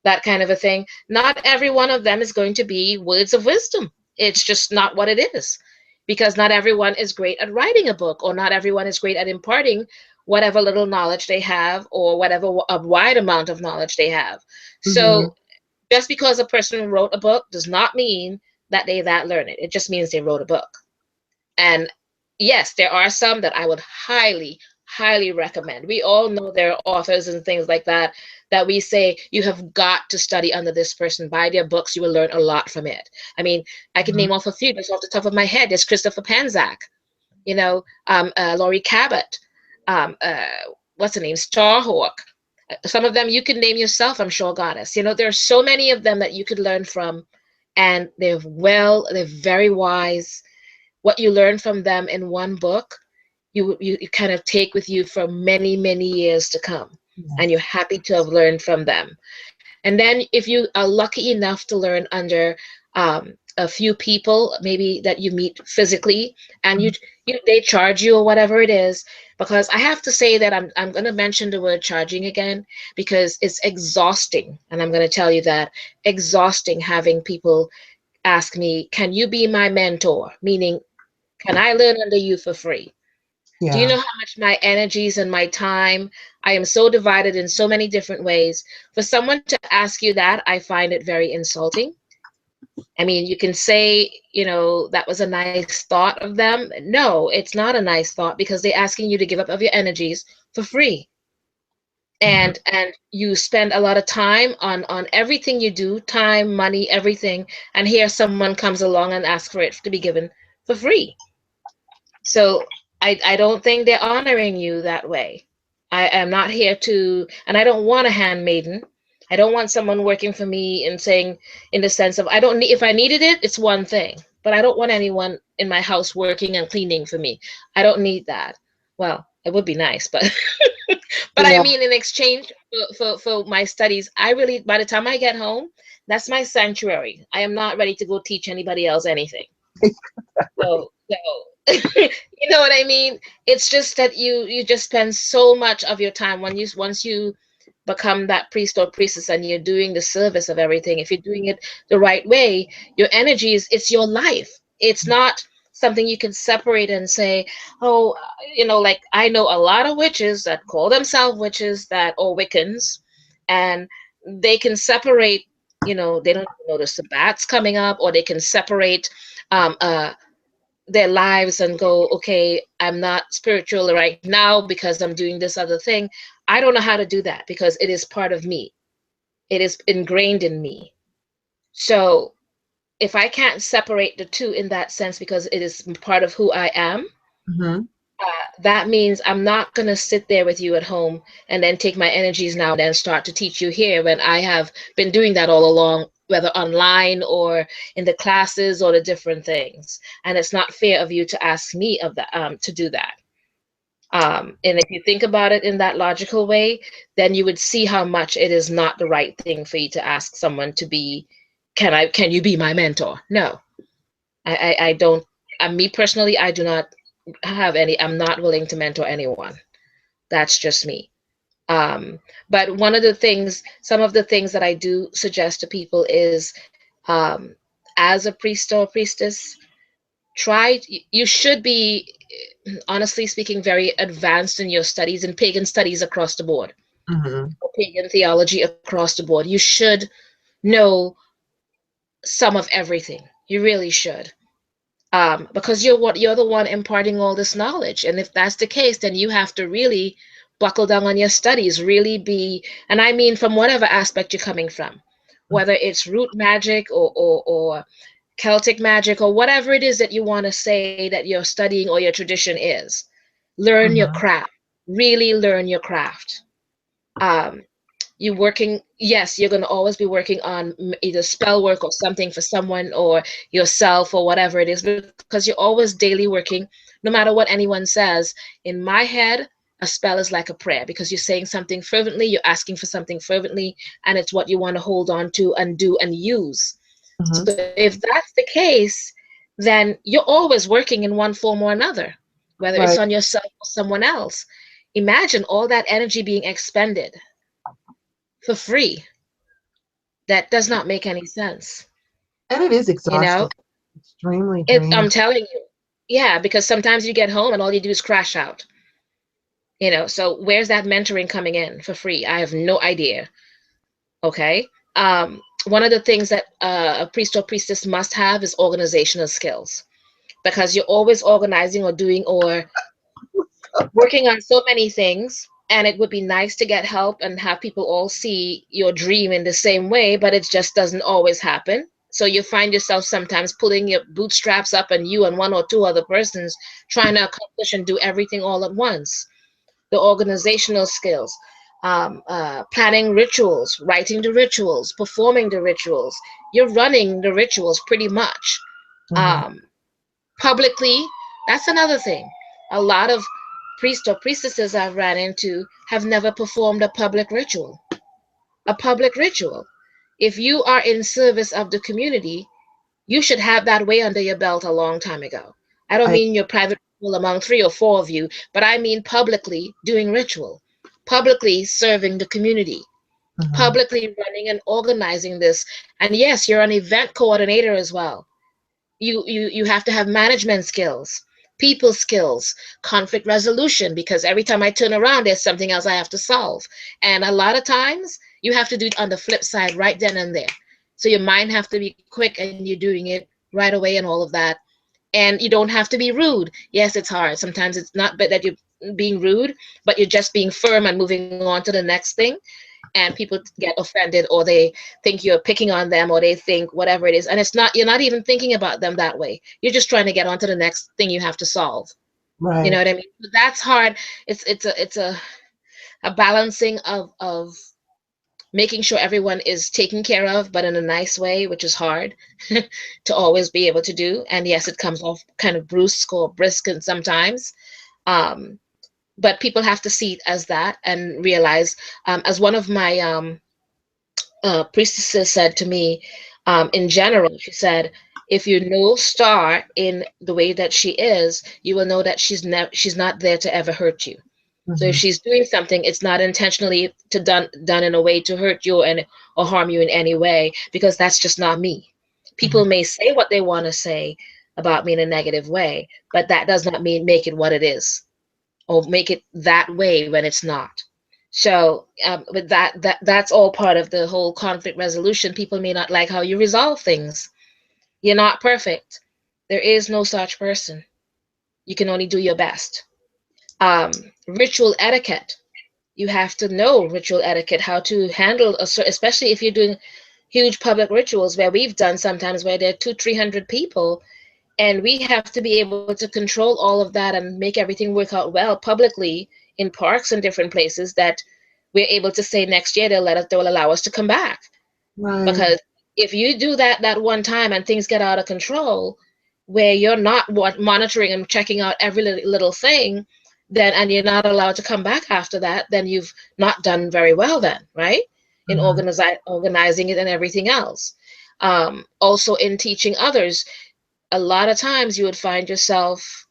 That kind of a thing. Not every one of them is going to be words of wisdom. It's just not what it is. Because not everyone is great at writing a book, or not everyone is great at imparting whatever little knowledge they have, or whatever a wide amount of knowledge they have. Mm-hmm. So just because a person wrote a book does not mean that they that learned it. It just means they wrote a book. And yes, there are some that I would highly, highly recommend. We all know there are authors and things like that that we say you have got to study under this person. Buy their books, you will learn a lot from it. I mean, I could name off a few just off the top of my head. There's Christopher Panzak, Laurie Cabot, um, uh, what's the name, Starhawk. Some of them you could name yourself, I'm sure, Goddess. There are so many of them that you could learn from, and they're very wise. What you learn from them in one book, you kind of take with you for many, many years to come, and you're Yes. happy to have learned from them. And then if you are lucky enough to learn under a few people, maybe that you meet physically, and they charge you or whatever it is, because I have to say that I'm going to mention the word charging again, because it's exhausting, and I'm going to tell you that exhausting having people ask me, "Can you be my mentor?" Meaning, can I learn under you for free? Do you Yeah. know how much my energies and my time, I am so divided in so many different ways. For someone to ask you that, I find it very insulting. I mean, you can say, that was a nice thought of them. No, it's not a nice thought, because they're asking you to give up of your energies for free. Mhm. And you spend a lot of time on everything you do, time, money, everything, and here someone comes along and asks for it to be given for free. So I don't think they're honoring you that way. I am not here to, and I don't want a handmaiden. I don't want someone working for me and saying, in the sense of, I don't need, if I needed it, it's one thing, but I don't want anyone in my house working and cleaning for me. I don't need that. Well, it would be nice, but but I Yeah. mean, in exchange for my studies, I really, by the time I get home, that's my sanctuary. I am not ready to go teach anybody else anything. So you know what I mean? It's just that you just spend so much of your time when you once you become that priest or priestess, and you're doing the service of everything. If you're doing it the right way, your energy it's your life. It's not something you can separate and say, oh, like I know a lot of witches that call themselves witches, that or Wiccans, and they can separate. They don't notice the bats coming up, or they can separate um, uh, their lives and go, okay, I'm not spiritual right now because I'm doing this other thing. I don't know how to do that, because it is part of me. It is ingrained in me. So if I can't separate the two in that sense, because it is part of who I am, Mm-hmm. that means I'm not going to sit there with you at home and then take my energies now and then start to teach you here, when I have been doing that all along, whether online or in the classes or the different things. And it's not fair of you to ask me of that, to do that. And if you think about it in that logical way, then you would see how much it is not the right thing for you to ask someone to be, can you be my mentor? No, I don't. Me personally, I do not have any. I'm not willing to mentor anyone. That's just me. Um, but one of the things, some of the things that I do suggest to people is, um, as a priest or priestess, you should be, honestly speaking, very advanced in your studies, in pagan studies across the board, Mm-hmm. or pagan theology across the board. You should know some of everything. You really should. because you're the one imparting all this knowledge. And if that's the case, then you have to really buckle down on your studies, really be, and I mean from whatever aspect you're coming from, whether it's root magic or Celtic magic or whatever it is that you want to say that you're studying or your tradition is. Learn your Mm-hmm. craft. Really learn your craft. Um, you working, yes, you're going to always be working on either spell work or something for someone or yourself or whatever it is, because you're always daily working. No matter what anyone says, in my head, a spell is like a prayer, because you're saying something fervently, you're asking for something fervently, and it's what you want to hold on to and do and use. So Mm-hmm. if that's the case, then you're always working in one form or another, whether it's Right. on yourself or someone else. Imagine all that energy being expended for free. That does not make any sense. And it is You know, exhausting, extremely I'm draining. telling you, yeah, because sometimes you get home and all you do is crash out. So where's that mentoring coming in for free? I have no idea. Okay. One of the things that a priest or priestess must have is organizational skills, because you're always organizing or doing or working on so many things. And it would be nice to get help and have people all see your dream in the same way, but it just doesn't always happen. So you find yourself sometimes pulling your bootstraps up and you and one or two other persons trying to accomplish and do everything all at once. The organizational skills, planning rituals, writing the rituals, performing the rituals. You're running the rituals pretty much. Mm-hmm. Um, Publicly, that's another thing. A lot of priests or priestesses I've ran into have never performed a public ritual. A public ritual. If you are in service of the community, you should have that way under your belt a long time ago. I don't I mean your private ritual among three or four of you, but I mean publicly doing ritual, publicly serving the community, mm-hmm. publicly running and organizing this. And yes, you're an event coordinator as well. You have to have management skills, people skills, conflict resolution, because every time I turn around there's something else I have to solve. And a lot of times you have to do it on the flip side right then and there. So your mind have to be quick and you're doing it right away and all of that. And you don't have to be rude. Yes, it's hard. Sometimes it's not but that you're being rude, but you're just being firm and moving on to the next thing, and people get offended or they think you're picking on them or they think whatever it is, and it's not, you're not even thinking about them that way. You're just trying to get on to the next thing you have to solve. You know Right. what I mean? That's hard. It's a balancing of making sure everyone is taken care of, but in a nice way, which is hard to always be able to do. And yes, it comes off kind of brusque or brisk and sometimes. um but people have to see it as that and realize, as one of my priestesses said to me, in general, she said, if you know Star in the way that she is, you will know that she's not there to ever hurt you. So if Mm-hmm. she's doing something, it's not intentionally to done in a way to hurt you and or harm you in any way, because that's just not me. Mm-hmm. People may say what they want to say about me in a negative way, but that does not mean make it what it is or make it that way when it's not. So, with that's all part of the whole conflict resolution. People may not like how you resolve things. You're not perfect. There is no such person. You can only do your best. Ritual etiquette. You have to know ritual etiquette, how to handle especially if you're doing huge public rituals where we've done sometimes where there are 200-300 people, and we have to be able to control all of that and make everything work out well publicly in parks and different places, that we're able to say next year they will allow us to come back. Right. Because if you do that one time and things get out of control, where you're not monitoring and checking out every little thing, then and you're not allowed to come back after that, then you've not done very well then, right? In Mm-hmm. organizing it and everything else. Also in teaching others, a lot of times you would find yourself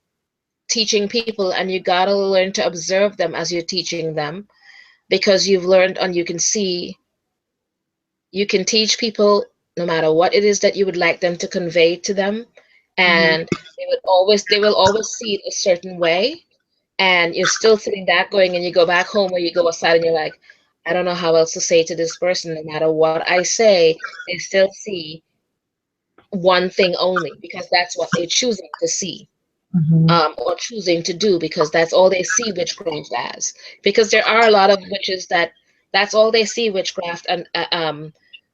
teaching people and you got to learn to observe them as you're teaching them, because you've learned and you can see, you can teach people no matter what it is that you would like them to convey to them, Mm-hmm. and they will always see it a certain way, and you're still sitting back going, and you go back home or you go outside and you're like, I don't know how else to say to this person. No matter what I say, they still see one thing only because that's what they're choosing to see, Mhm. or choosing to do because that's all they see witchcraft as. Because there are a lot of witches that that's all they see witchcraft, and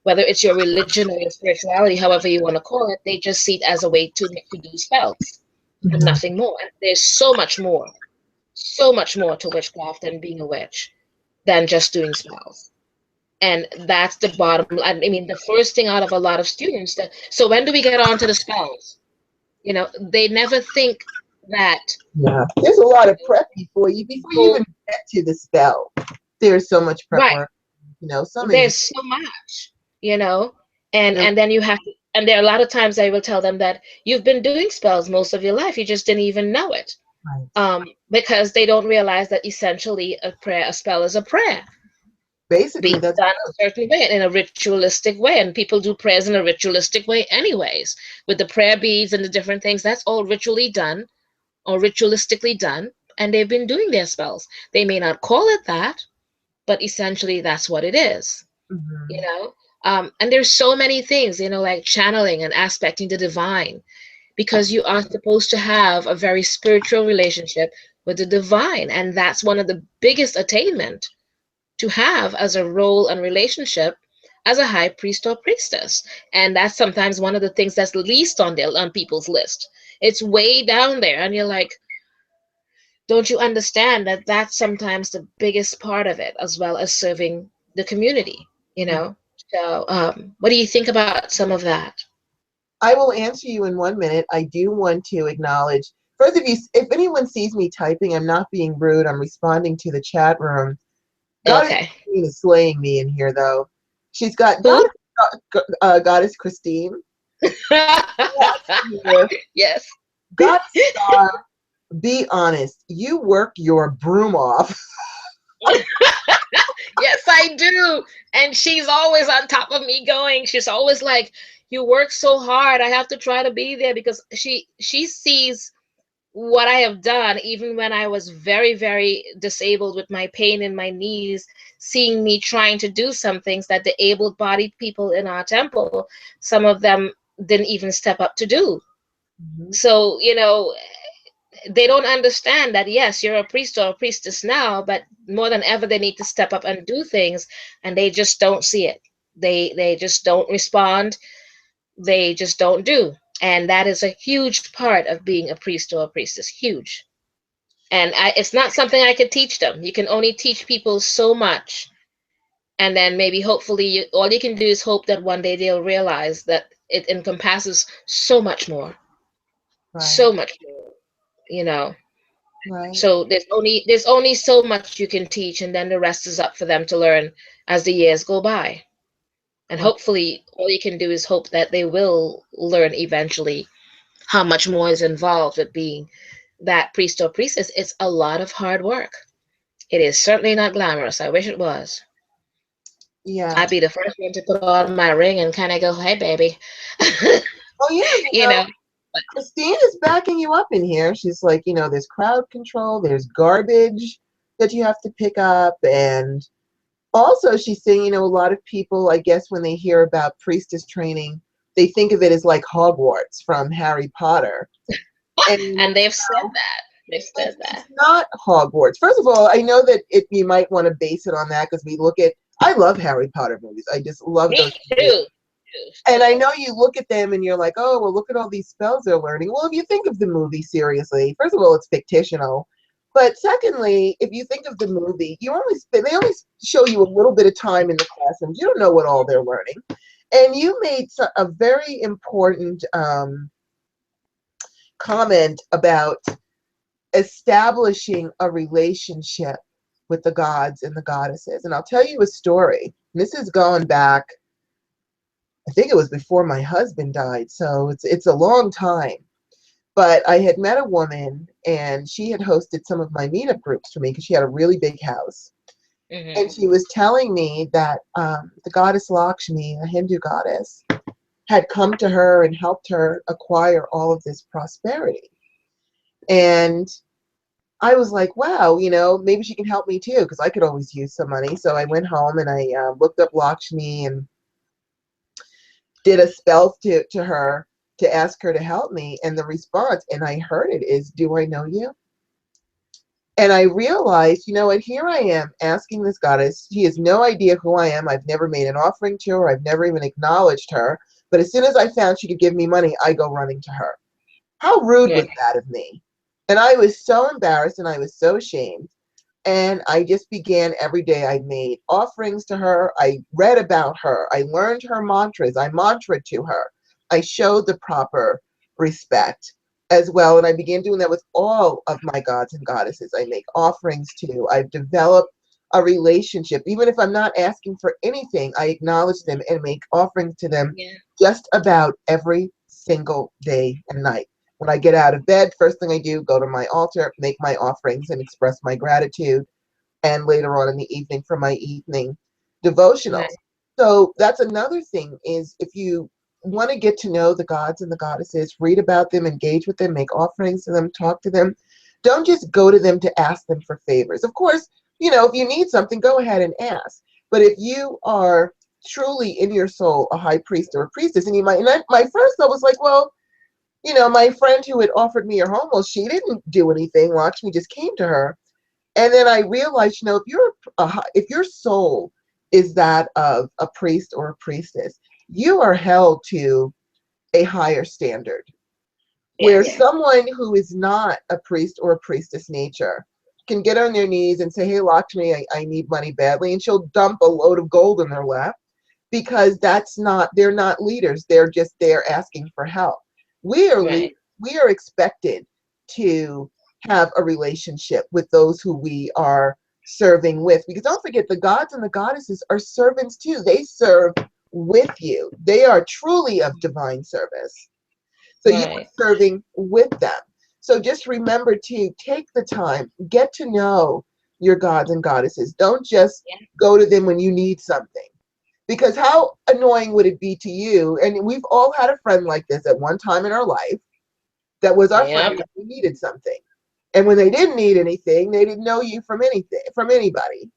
whether it's your religion or your spirituality, however you want to call it, they just see it as a way to do spells and Mhm. nothing more. And there's so much more to witchcraft than being a witch than just doing spells. And that's the bottom line. I mean, the first thing out of a lot of students that, so when do we get on to the spells? They never think that Yeah. There's a lot of prep before you go even get to the spell. There's so much prep right. work. Some is There's so much, you know, and you're and then you have to, and there are a lot of times I will tell them that you've been doing spells most of your life, you just didn't even know it, right. because they don't realize that essentially a spell is a prayer Basically, being that's done a certain way in a ritualistic way, and people do prayers in a ritualistic way anyways, with the prayer beads and the different things. That's all ritually done or ritualistically done, and they've been doing their spells. They may not call it that, but essentially that's what it is. you hmm know and there's so many things, like channeling and aspecting the divine, because you are supposed to have a very spiritual relationship with the divine, and that's one of the biggest attainment to have as a role and relationship as a high priest or priestess. And that's sometimes one of the things that's least on people's list. It's way down there, and you're like, don't you understand that that's sometimes the biggest part of it, as well as serving the community, you know? So, what do you think about some of that? I will answer you in 1 minute. I do want to acknowledge first, if anyone sees me typing, I'm not being rude. I'm responding to the chat room. Goddess Okay. Christine is slaying me in here, though. She's got Who? Goddess Christine. Here. Yes. Goddess Star, be honest. You work your broom off. Yes, I do. And she's always on top of me going. She's always like, "You work so hard. I have to try to be there," because she sees what I have done, even when I was very, very disabled with my pain in my knees, seeing me trying to do some things that the able-bodied people in our temple, some of them didn't even step up to do. Mhm. So, they don't understand that, yes, you're a priest or a priestess now, but more than ever, they need to step up and do things, and they just don't see it. They just don't respond. They just don't do. And that is a huge part of being a priest or a priestess. Huge. And it's not something I could teach them. You can only teach people so much, and then maybe hopefully all you can do is hope that one day they'll realize that it encompasses so much more, Right, so much more. You know. right, So there's only so much you can teach, and then the rest is up for them to learn as the years go by. And right. hopefully, all you can do is hope that they will learn eventually how much more is involved with being that priest or priestess. It's a lot of hard work. It is certainly not glamorous. I wish it was. Yeah. I'd be the first one to put on my ring and kind of go, "Hey, baby," Oh, yeah. you know. But Christine is backing you up in here. She's like, there's crowd control, there's garbage that you have to pick up. And also, she's saying, a lot of people, I guess, when they hear about priestess training, they think of it as like Hogwarts from Harry Potter. And and they've said that. They've said it's that. not Hogwarts. First of all, I know that you might want to base it on that because I love Harry Potter movies. I just love Me those movies. too. And I know you look at them and you're like, oh, well, look at all these spells they're learning. Well, if you think of the movie seriously, first of all, it's fictional. But secondly, if you think of the movie, they only show you a little bit of time in the classrooms. You don't know what all they're learning. And you made a very important comment about establishing a relationship with the gods and the goddesses. And I'll tell you a story. This is going back, I think it was before my husband died, so it's a long time. But I had met a woman, and she had hosted some of my meetup groups for me because she had a really big house. And Hmm. she was telling me that the goddess Lakshmi, a Hindu goddess, had come to her and helped her acquire all of this prosperity. And I was like, wow, maybe she can help me too, because I could always use some money. So I went home and I looked up Lakshmi and did a spell to her. to ask her to help me. And the response, and I heard it, is, do I know you? And I realized, you know what, here I am asking this goddess. She has no idea who I am. I've never made an offering to her. I've never even acknowledged her. But as soon as I found she could give me money, I go running to her. How rude was Right. that of me? And I was so embarrassed and I was so ashamed. And I just began every day. I made offerings to her. I read about her. I learned her mantras. I mantraed to her. I showed the proper respect as well. And I began doing that with all of my gods and goddesses. I make offerings to. I've developed a relationship. Even if I'm not asking for anything, I acknowledge them and make offerings to them Yeah. just about every single day and night. When I get out of bed, first thing I do, go to my altar, make my offerings, and express my gratitude. And later on in the evening for my evening devotionals. Right. So that's another thing, is if you want to get to know the gods and the goddesses, read about them, engage with them, make offerings to them, talk to them. Don't just go to them to ask them for favors. Of course, if you need something, go ahead and ask. But if you are truly in your soul a high priest or a priestess, and my first thought was like, well, my friend who had offered me her home, well, she didn't do anything. Lakshmi just came to her. And then I realized, if your soul is that of a priest or a priestess, you are held to a higher standard. Where Yes. someone who is not a priest or a priestess nature can get on their knees and say, hey, Lakshmi, I need money badly. And she'll dump a load of gold in their lap, because they're not leaders. They're just there asking for help. We are leaders. Right. We are expected to have a relationship with those who we are serving with. Because don't forget, the gods and the goddesses are servants too. They serve with you. They are truly of divine service. So you Right. are serving with them. So just remember to take the time, get to know your gods and goddesses. Don't just Yeah. go to them when you need something. Because how annoying would it be to you? And we've all had a friend like this at one time in our life, that was our friend Yep. when we needed something. And when they didn't need anything, they didn't know you from anything, from anybody.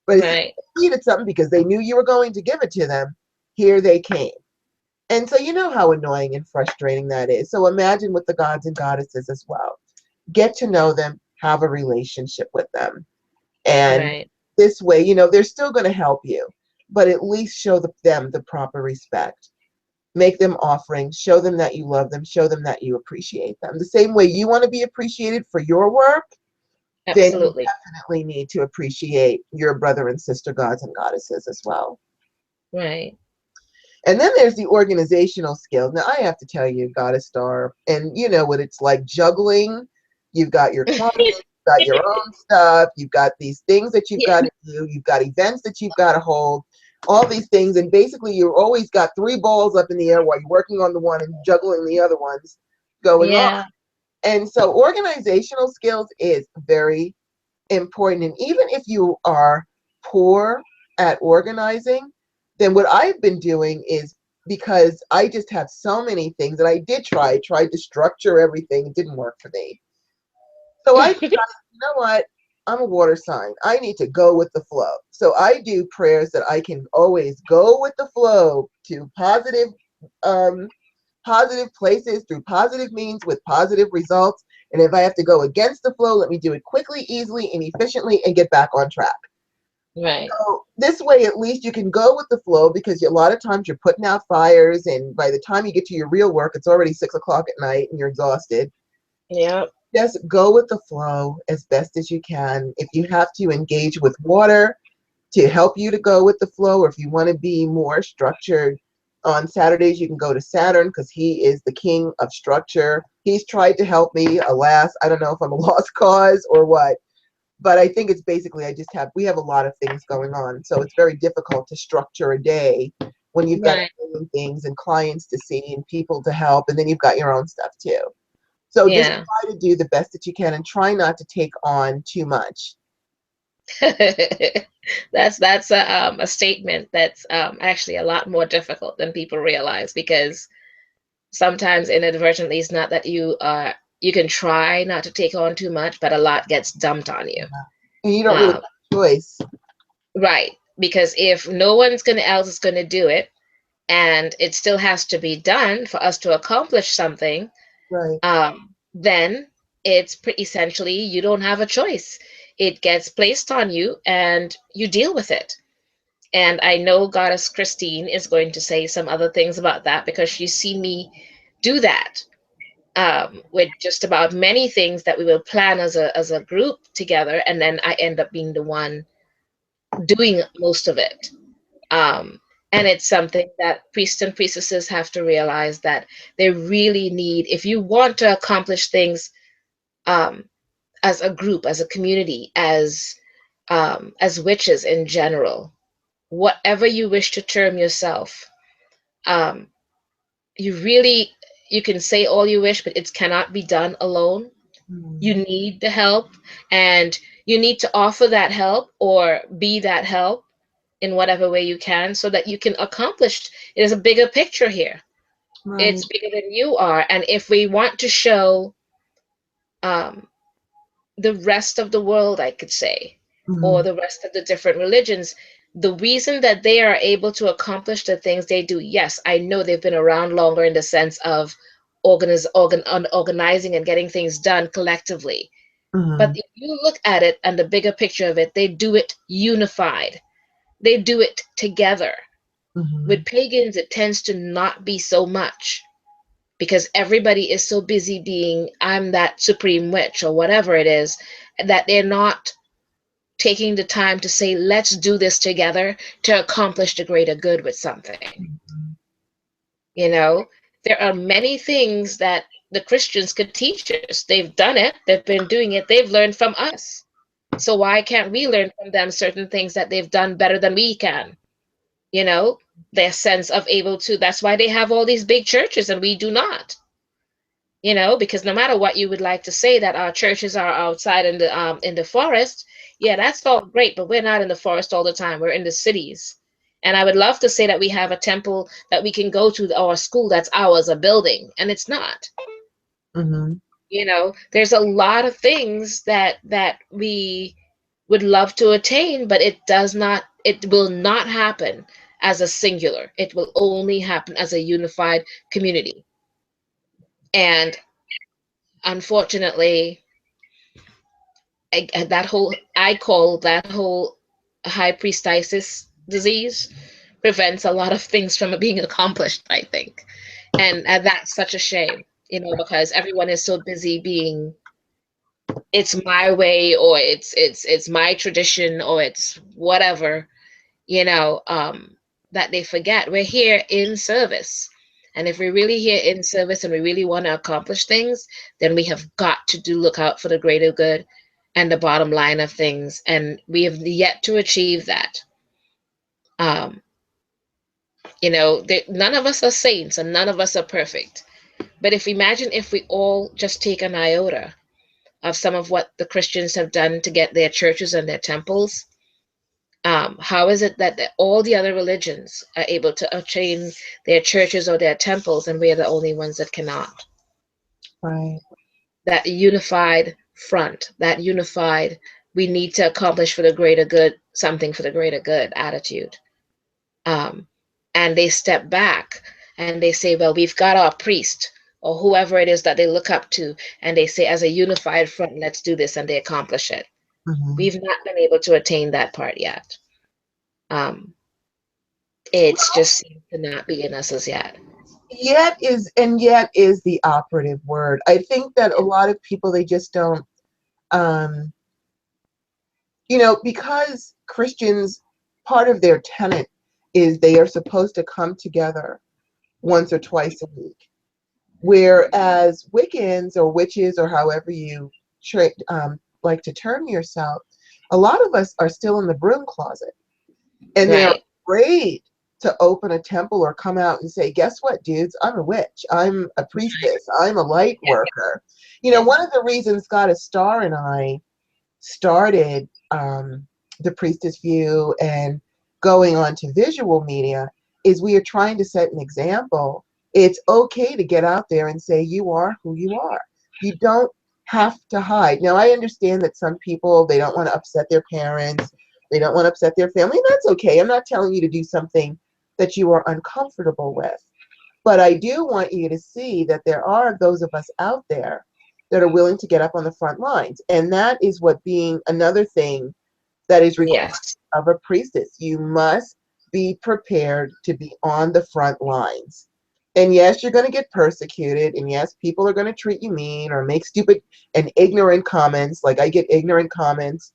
But as soon Right. as they needed something, because they knew you were going to give it to them, here they came. And so you know how annoying and frustrating that is. So imagine with the gods and goddesses as well. Get to know them, have a relationship with them. And Right. this way, they're still going to help you, but at least show them the proper respect. Make them offerings, show them that you love them, show them that you appreciate them. The same way you want to be appreciated for your work, then you Absolutely. definitely need to appreciate your brother and sister gods and goddesses as well. Right. And then there's the organizational skills. Now, I have to tell you, Goddess Star, and you know what it's like juggling. You've got your clients, you've got your own stuff, you've got these things that you've Yeah. got to do, you've got events that you've got to hold, all these things. And basically, you've always got three balls up in the air while you're working on the one and juggling the other ones going on. Yeah. And so, organizational skills is very important. And even if you are poor at organizing, then what I've been doing is, because I just have so many things, and I did tried to structure everything. It didn't work for me. So I decided, you know what? I'm a water sign. I need to go with the flow. So I do prayers that I can always go with the flow to um, positive places through positive means with positive results. And if I have to go against the flow, let me do it quickly, easily, and efficiently and get back on track. Right. So this way, at least you can go with the flow, because a lot of times you're putting out fires, and by the time you get to your real work, it's already 6 o'clock at night and you're exhausted. Yep. Just go with the flow as best as you can. If you have to engage with water to help you to go with the flow, or if you want to be more structured, on Saturdays you can go to Saturn, because he is the king of structure. He's tried to help me. Alas, I don't know if I'm a lost cause or what, but I think it's basically we have a lot of things going on, so it's very difficult to structure a day when you've got a Right. million things and clients to see and people to help, and then you've got your own stuff too. So just Yeah. try to do the best that you can and try not to take on too much. That's a statement that's actually a lot more difficult than people realize, because sometimes inadvertently it's not that you can try not to take on too much, but a lot gets dumped on you. And you don't really Um, have a choice. right. Because if no one's gonna else is gonna do it, and it still has to be done for us to accomplish something, Right. then essentially you don't have a choice. It gets placed on you and you deal with it. And I know Goddess Christine is going to say some other things about that because she's seen me do that, with just about many things that we will plan as a group together, and then I end up being the one doing most of it. Um, and it's something that priests and priestesses have to realize that they really need, if you want to accomplish things, um, as a group, as a community, as witches in general, whatever you wish to term yourself, um, you really, you can say all you wish, but it cannot be done alone. You Mm. need the help, and you need to offer that help or be that help in whatever way you can so that you can accomplish. There's a bigger picture here. Right. It's bigger than you are. And if we want to show, um, the rest of the world, I could say, or Mm. the rest of the different religions, the reason that they are able to accomplish the things they do, yes, I know they've been around longer in the sense of organizing and getting things done collectively. But Mm. if you look at it and the bigger picture of it, they do it unified. They do it together. With Mm. pagans, it tends to not be so much because everybody is so busy being, I'm that supreme witch or whatever it is, that they're not taking the time to say, let's do this together to accomplish the greater good with something. Mm. You know, there are many things that the Christians could teach us. They've done it, they've been doing it, they've learned from us. So why can't we learn from them certain things that they've done better than we can? You know, their sense of able to, that's why they have all these big churches and we do not. You know, because no matter what you would like to say that our churches are outside in the forest, yeah, that's all great, but we're not in the forest all the time. We're in the cities. And I would love to say that we have a temple that we can go to, or a school that's ours, a building, and it's not. Mm. You know, there's a lot of things that we would love to attain, but it will not happen as a singular. It will only happen as a unified community. And unfortunately, I call that whole high priestesses disease prevents a lot of things from being accomplished, I think. And that's such a shame, you know, because everyone is so busy being, it's my way, or it's my tradition, or it's whatever, you know, that they forget we're here in service. And if we're really here in service and we really want to accomplish things, then we have got to do look out for the greater good and the bottom line of things. And we have yet to achieve that. Um, you know, none of us are saints and none of us are perfect. But if imagine if we all just take an iota of some of what the Christians have done to get their churches and their temples, how is it that all the other religions are able to attain their churches or their temples, and we're the only ones that cannot? Right. That unified front, that unified, we need to accomplish for the greater good, something for the greater good attitude. Um, and they step back and they say, well, we've got our priest or whoever it is that they look up to, and they say, as a unified front, let's do this, and they accomplish it. Mm. We've not been able to attain that part yet. Um, it's just seems to not be in us as yet. Yet is the operative word. I think that a lot of people, they just don't, um, because Christians, part of their tenet is they are supposed to come together once or twice a week. Whereas Wiccans or witches or however you like to term yourself, a lot of us are still in the broom closet, and they're Right. afraid to open a temple or come out and say, guess what, dudes? I'm a witch. I'm a priestess. I'm a light Yeah. worker. Yeah. One of the reasons Goddess Star and I started the Priestess View and going on to visual media is we are trying to set an example. It's okay to get out there and say you are who you are. You don't have to hide. Now, I understand that some people, they don't want to upset their parents. They don't want to upset their family. And that's okay. I'm not telling you to do something that you are uncomfortable with. But I do want you to see that there are those of us out there that are willing to get up on the front lines. And that is what being another thing that is required Yes. of a priestess. You must be prepared to be on the front lines. And yes, you're going to get persecuted. And yes, people are going to treat you mean or make stupid and ignorant comments. Like I get ignorant comments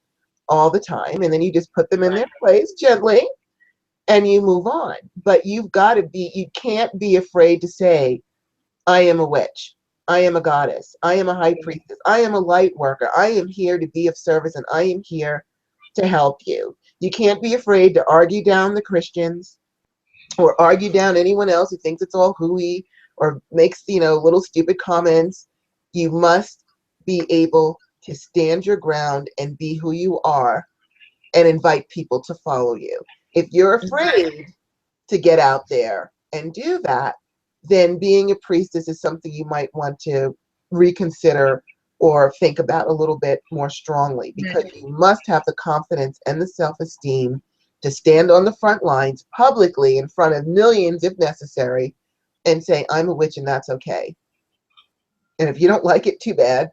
all the time. And then you just put them in their place gently and you move on. But you've got to be, you can't be afraid to say, I am a witch. I am a goddess. I am a high priestess. I am a light worker. I am here to be of service and I am here to help you. You can't be afraid to argue down the Christians or argue down anyone else who thinks it's all hooey or makes, little stupid comments. You must be able to stand your ground and be who you are and invite people to follow you. If you're afraid to get out there and do that, then being a priestess is something you might want to reconsider or think about a little bit more strongly, because you must have the confidence and the self-esteem to stand on the front lines publicly in front of millions if necessary and say, I'm a witch and that's okay. And if you don't like it, too bad.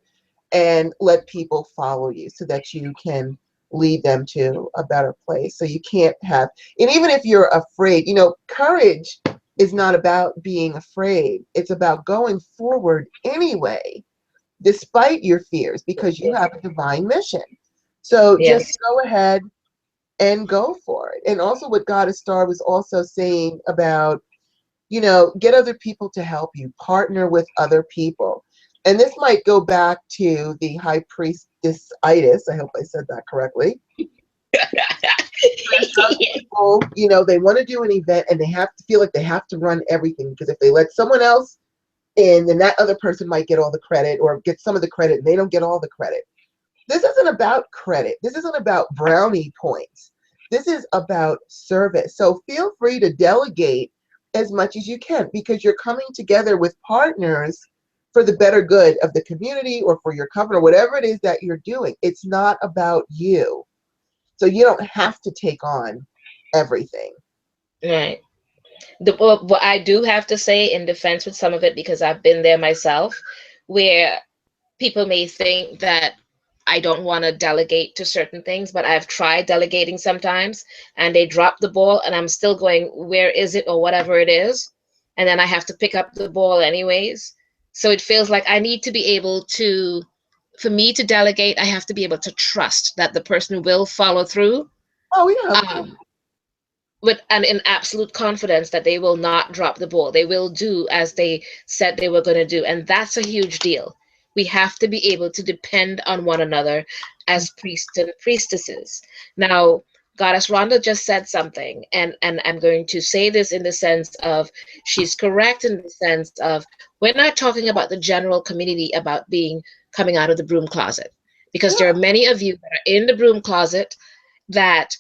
And let people follow you so that you can lead them to a better place. So you can't have, and even if you're afraid, courage is not about being afraid. It's about going forward anyway, despite your fears, because you have a divine mission. So just Yes. go ahead and go for it. And also what Goddess Star was also saying about, get other people to help you, partner with other people. And this might go back to the High Priestess-itis. I hope I said that correctly. Some people, they want to do an event and they have to feel like they have to run everything, because if they let someone else in, then that other person might get all the credit or get some of the credit and they don't get all the credit. This isn't about credit. This isn't about brownie points. This is about service. So feel free to delegate as much as you can, because you're coming together with partners for the better good of the community or for your company or whatever it is that you're doing. It's not about you. So you don't have to take on everything. Right. What I do have to say in defense with some of it, because I've been there myself, where people may think that I don't want to delegate to certain things, but I've tried delegating sometimes and they drop the ball and I'm still going, where is it, or whatever it is. And then I have to pick up the ball anyways. So it feels like I need to be able to, for me to delegate, I have to be able to trust that the person will follow through. Oh, yeah. Um, with and in absolute confidence that they will not drop the ball. They will do as they said they were going to do. And that's a huge deal. We have to be able to depend on one another as priests and priestesses. Now, Goddess Rhonda just said something, and I'm going to say this in the sense of she's correct in the sense of we're not talking about the general community about being coming out of the broom closet, because Yeah. there are many of you that are in the broom closet that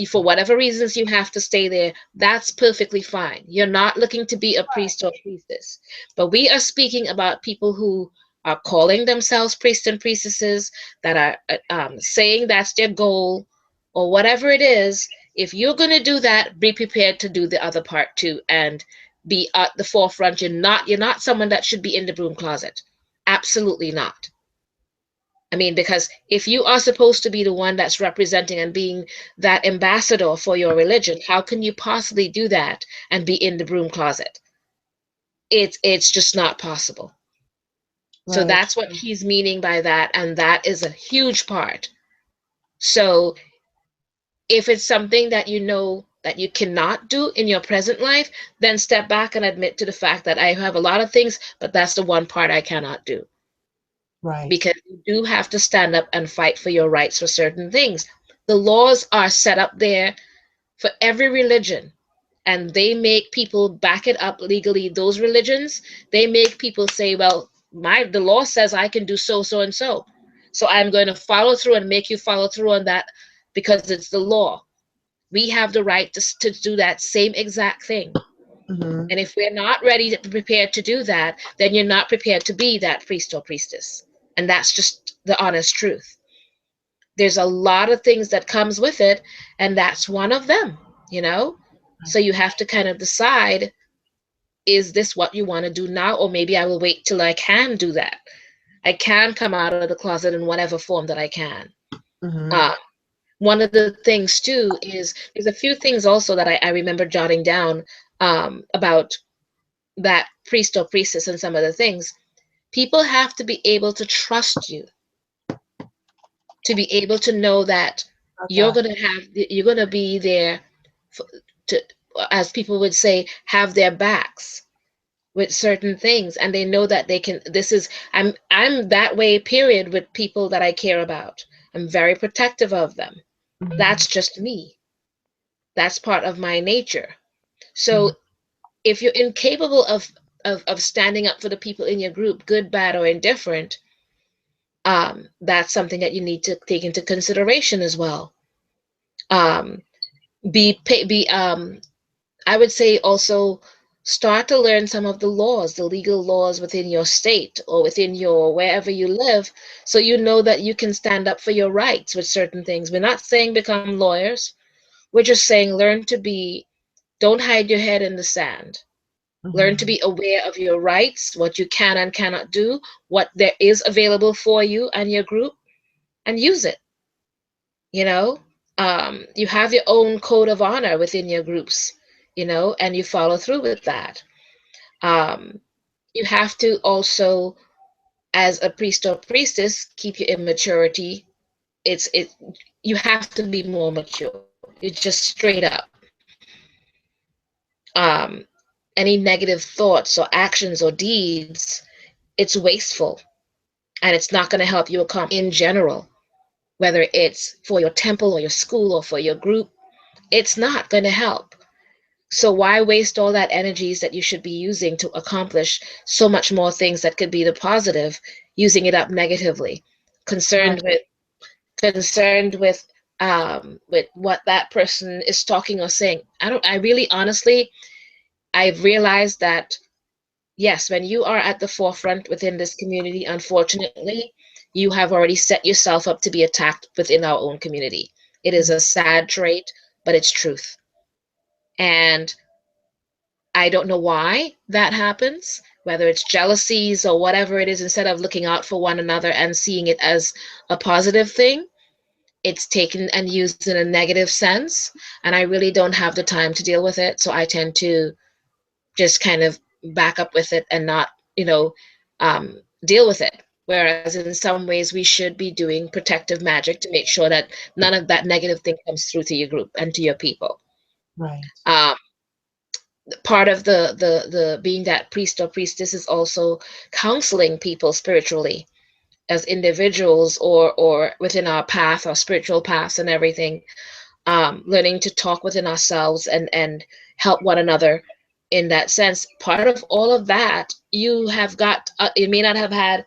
for whatever reasons you have to stay there. That's perfectly fine. You're not looking to be a priest or priestess, but we are speaking about people who are calling themselves priests and priestesses, that are saying that's their goal or whatever it is. If you're going to do that, be prepared to do the other part too and be at the forefront. You're not someone that should be in the broom closet. Absolutely not. I mean, because if you are supposed to be the one that's representing and being that ambassador for your religion, how can you possibly do that and be in the broom closet? It's just not possible. So Right. that's what he's meaning by that, and that is a huge part. So if it's something that you know that you cannot do in your present life, then step back and admit to the fact that I have a lot of things, but that's the one part I cannot do. Right. Because you do have to stand up and fight for your rights for certain things. The laws are set up there for every religion, and they make people back it up legally. Those religions, they make people say, well, the law says I can do so and so. So I'm going to follow through and make you follow through on that because it's the law. We have the right to do that same exact thing. Hmm. And if we're not ready to prepared to do that, then you're not prepared to be that priest or priestess. And that's just the honest truth. There's a lot of things that comes with it, and that's one of them, you know? So you have to kind of decide, is this what you want to do now? Or maybe I will wait till I can do that. I can come out of the closet in whatever form that I can. Mm-hmm. Uh, One of the things too is there's a few things also that I remember jotting down about that priest or priestess and some of the things. People have to be able to trust you, to be able to know that Okay. you're gonna be there for, to, as people would say, have their backs with certain things, and they know that they can. This is I'm that way. Period. With people that I care about, I'm very protective of them. Mm-hmm. That's just me. That's part of my nature. Mm-hmm. So if you're incapable of standing up for the people in your group, good, bad, or indifferent, that's something that you need to take into consideration as well. Um, be I would say also start to learn some of the laws, the legal laws within your state or within your wherever you live, so you know that you can stand up for your rights with certain things. We're not saying become lawyers. We're just saying learn to be, don't hide your head in the sand. Learn to Mm-hmm. be aware of your rights, what you can and cannot do, what there is available for you and your group, and use it. You know, you have your own code of honor within your groups, and you follow through with that. Um, you have to also, as a priest or priestess, keep your immaturity. It You have to be more mature. It's just straight up. Um, any negative thoughts or actions or deeds, it's wasteful, and it's not going to help you accomplish in general, whether it's for your temple or your school or for your group. It's not going to help. So why waste all that energies that you should be using to accomplish so much more things that could be the positive, using it up negatively, Right. concerned with with what that person is talking or saying. I really honestly, I've realized that yes, when you are at the forefront within this community, unfortunately, you have already set yourself up to be attacked within our own community. It is a sad trait, but it's truth. And I don't know why that happens, whether it's jealousies or whatever it is, instead of looking out for one another and seeing it as a positive thing, it's taken and used in a negative sense. And I really don't have the time to deal with it. So I tend to just kind of back up with it and not, deal with it. Whereas in some ways, we should be doing protective magic to make sure that none of that negative thing comes through to your group and to your people. Right. Um, Part of the being that priest or priestess is also counseling people spiritually as individuals, or within our path, our spiritual paths and everything. Learning to talk within ourselves and help one another in that sense. Part of all of that, you have got, you may not have had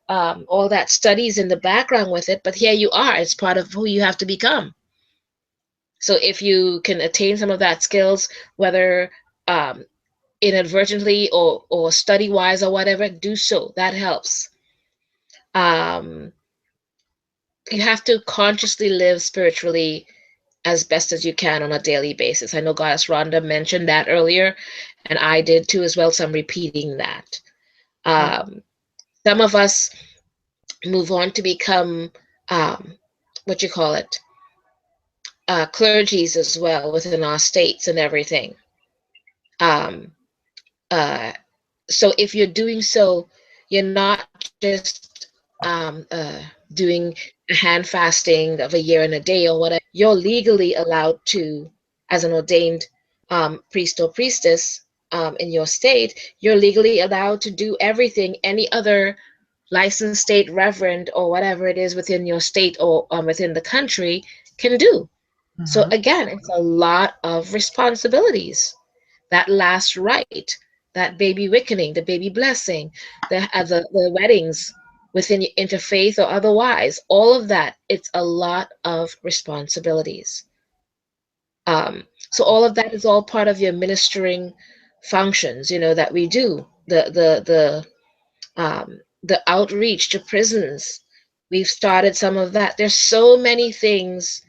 all that studies in the background with it, but here you are. It's part of who you have to become. So if you can attain some of that skills, whether um, inadvertently or study wise or whatever, do so. That helps. Um, you have to consciously live spiritually as best as you can on a daily basis. I know Goddess Rhonda mentioned that earlier, and I did too as well, so I'm repeating that. Right. Um, some of us move on to become, um, what you call it, clergies as well within our states and everything. Um, uh, so if you're doing so, you're not just doing a hand fasting of a year and a day or whatever. You're legally allowed to, as an ordained priest or priestess in your state, you're legally allowed to do everything any other licensed state reverend or whatever it is within your state or within the country can do. So Mm-hmm. again, it's a lot of responsibilities. That last rite, that baby wickening, the baby blessing, the weddings within interfaith or otherwise, all of that, it's a lot of responsibilities. So all of that is all part of your ministering functions, that we do. The outreach to prisons. We've started some of that. There's so many things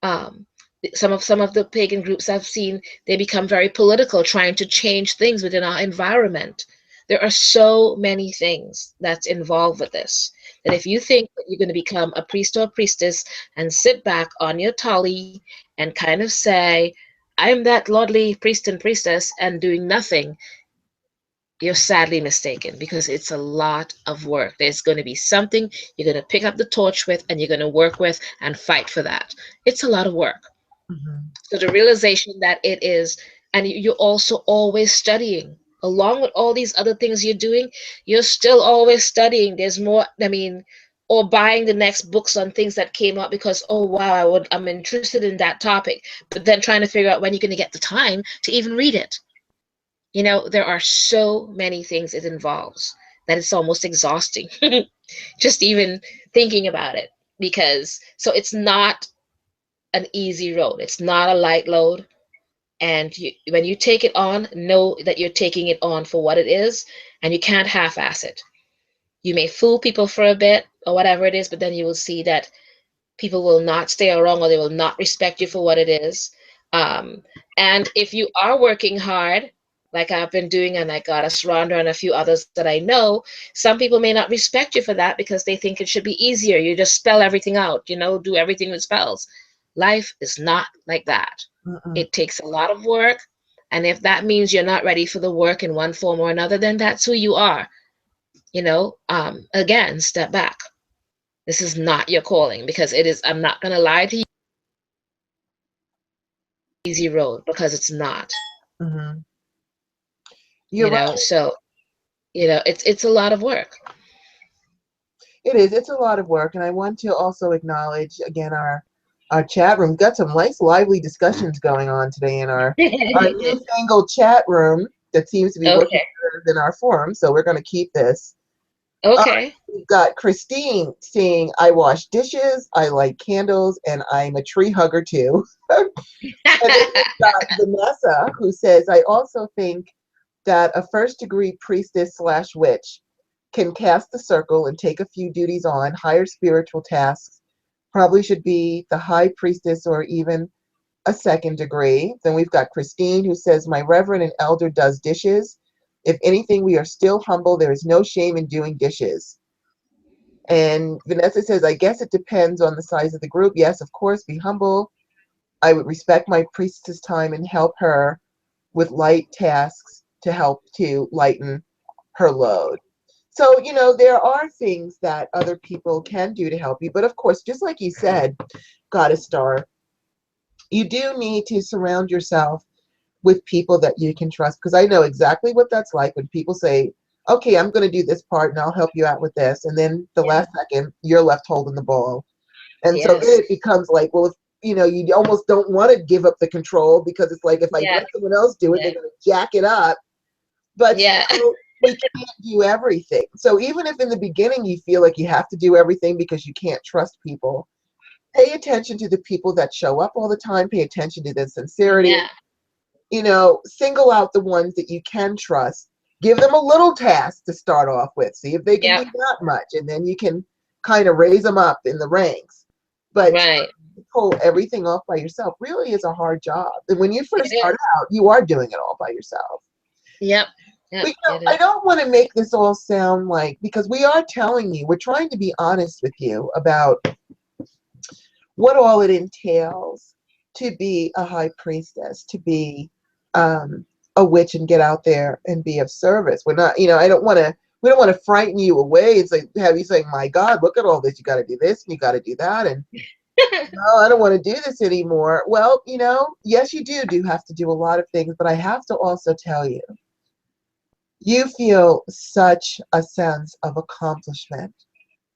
um, Some of the pagan groups I've seen, they become very political, trying to change things within our environment. There are so many things that's involved with this, that if you think that you're going to become a priest or a priestess and sit back on your tally and kind of say, I'm that lordly priest and priestess, and doing nothing, you're sadly mistaken, because it's a lot of work. There's going to be something you're going to pick up the torch with, and you're going to work with and fight for that. It's a lot of work. Mm-hmm. So the realization that it is, and you're also always studying. Along with all these other things you're doing, you're still always studying. There's more, I mean, or buying the next books on things that came up because, oh wow, I'm interested in that topic, but then trying to figure out when you're going to get the time to even read it. There are so many things it involves that it's almost exhausting just even thinking about it. Because so it's not an easy road. It's not a light load. And when you take it on, know that you're taking it on for what it is, and you can't half-ass it. You may fool people for a bit or whatever it is, but then you will see that people will not stay around, or they will not respect you for what it is. Um, and if you are working hard, like I've been doing, and I got a Rhonda and a few others that I know, some people may not respect you for that because they think it should be easier. You just spell everything out, do everything with spells. Life is not like that. Mm-mm. It takes a lot of work. And if that means you're not ready for the work in one form or another, then that's who you are. Again, step back. This is not your calling, because it is, I'm not going to lie to you, easy road, because it's not, Mm-hmm. You're right. so, it's a lot of work. It is. It's a lot of work, and I want to also acknowledge again our chat room. Got some nice, lively discussions going on today in our newfangled chat room that seems to be working Okay. better than our forum. So we're going to keep this. All right, Okay. we've got Christine saying, "I wash dishes, I light candles, and I'm a tree hugger too." And then we've got Vanessa who says, "I also think that a first degree priestess slash witch can cast the circle and take a few duties on higher spiritual tasks. Probably should be the high priestess or even a second degree." Then we've got Christine who says, "My reverend and elder does dishes. If anything, we are still humble. There is no shame in doing dishes." And Vanessa says, "I guess it depends on the size of the group. Yes, of course, be humble. I would respect my priestess time and help her with light tasks to help to lighten her load." So, there are things that other people can do to help you. But of course, just like you said, Goddess Star, you do need to surround yourself with people that you can trust. Because I know exactly what that's like when people say, "Okay, I'm going to do this part and I'll help you out with this." And then the Yeah. last second, you're left holding the ball. And so then Yes. it becomes like, well, if you almost don't want to give up the control, because it's like, if I Yeah. let someone else do it, Yeah. they're going to jack it up. But Yeah. still, we can't do everything. So even if in the beginning you feel like you have to do everything because you can't trust people, pay attention to the people that show up all the time. Pay attention to their sincerity. Yeah. Single out the ones that you can trust. Give them a little task to start off with. See if they can do Yep. that much, and then you can kind of raise them up in the ranks. But Right. to pull everything off by yourself really is a hard job. And when you It first start is. out, you are doing it all by yourself. Yep. But Yep. It I is. don't want to make this all sound like, because we are telling you, we're trying to be honest with you about what all it entails to be a high priestess, to be um, a witch and get out there and be of service. We're not, I don't want to. We don't want to frighten you away. It's like have you saying, "My God, look at all this. You got to do this and you got to do that," and no, I don't want to do this anymore. Well, yes, you do have to do a lot of things, but I have to also tell you, you feel such a sense of accomplishment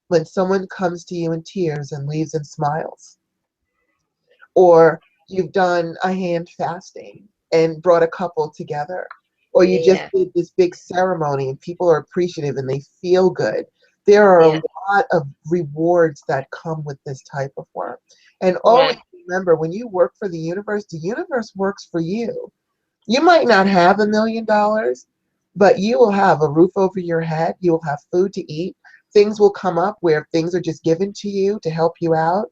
when someone comes to you in tears and leaves in smiles, or you've done a hand fasting and brought a couple together, or you just Yeah. did this big ceremony and people are appreciative and they feel good. There are a Yeah. lot of rewards that come with this type of work. And always Right. remember, when you work for the universe works for you. You might not have $1 million, but you will have a roof over your head. You will have food to eat. Things will come up where things are just given to you to help you out.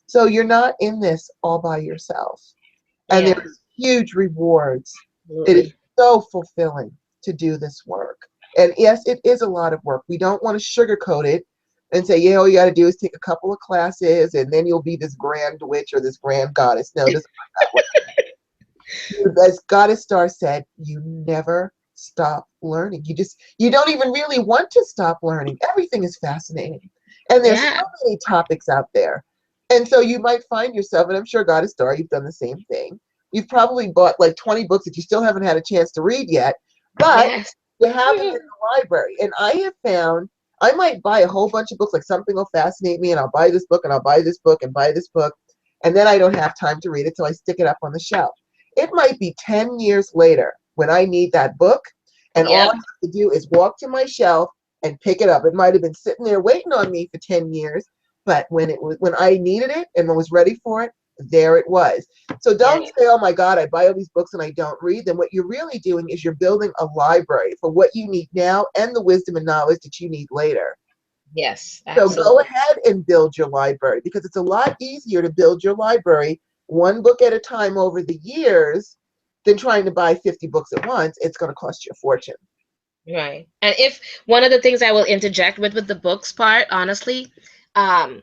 So you're not in this all by yourself. And Yeah, there's huge rewards. It is absolutely. so fulfilling to do this work. And yes, it is a lot of work. We don't want to sugarcoat it and say, yeah, all you got to do is take a couple of classes and then you'll be this grand witch or this grand goddess. No, this is not that way. As Goddess Star said, you never stop learning. You don't even really want to stop learning. Everything is fascinating. And there's so Yeah, many topics out there. And so you might find yourself, and I'm sure Goddess Star, you've done the same thing. You've probably bought like 20 books that you still haven't had a chance to read yet, but yes. you have them in the library. And I have found I might buy a whole bunch of books, like something will fascinate me, and I'll buy this book, and I'll buy this book, and buy this book. And then I don't have time to read it, so I stick it up on the shelf. It might be 10 years later when I need that book, and all Yep. I have to do is walk to my shelf and pick it up. It might have been sitting there waiting on me for 10 years, but when I needed it and was ready for it, there it was. So Yeah. don't say, oh my God, I buy all these books and I don't read them. What you're really doing is you're building a library for what you need now and the wisdom and knowledge that you need later. Yes, So go absolutely. ahead and build your library, because it's a lot easier to build your library one book at a time over the years than trying to buy 50 books at once. It's going to cost you a fortune. Right. And if one of the things I will interject with the books part, honestly, um,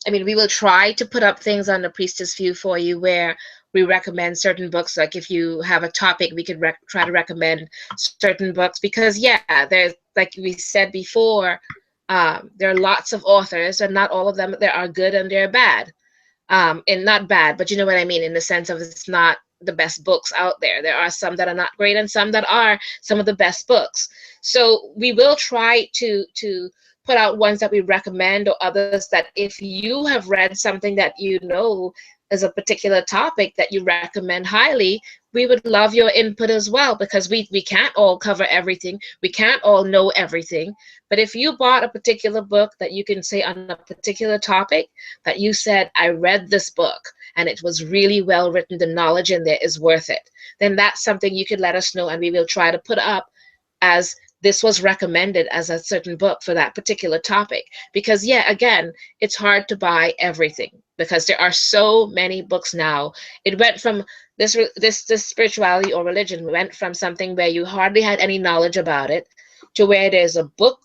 I mean, we will try to put up things on the Priestess View for you where we recommend certain books. Like if you have a topic, we could try to recommend certain books because, yeah, there's, like we said before, there are lots of authors, and not all of them there are good and they're bad. And not bad, but you know what I mean, in the sense of it's not the best books out there. There are some that are not great and some that are some of the best books. So we will try to put out ones that we recommend, or others that if you have read something that you know is a particular topic that you recommend highly, we would love your input as well, because we can't all cover everything. We can't all know everything. But if you bought a particular book that you can say on a particular topic that you said, I read this book and it was really well written, the knowledge in there is worth it, then that's something you could let us know and we will try to put up as this was recommended as a certain book for that particular topic. Because, yeah, again, it's hard to buy everything because there are so many books now. It went from this spirituality or religion went from something where you hardly had any knowledge about it to where there's a book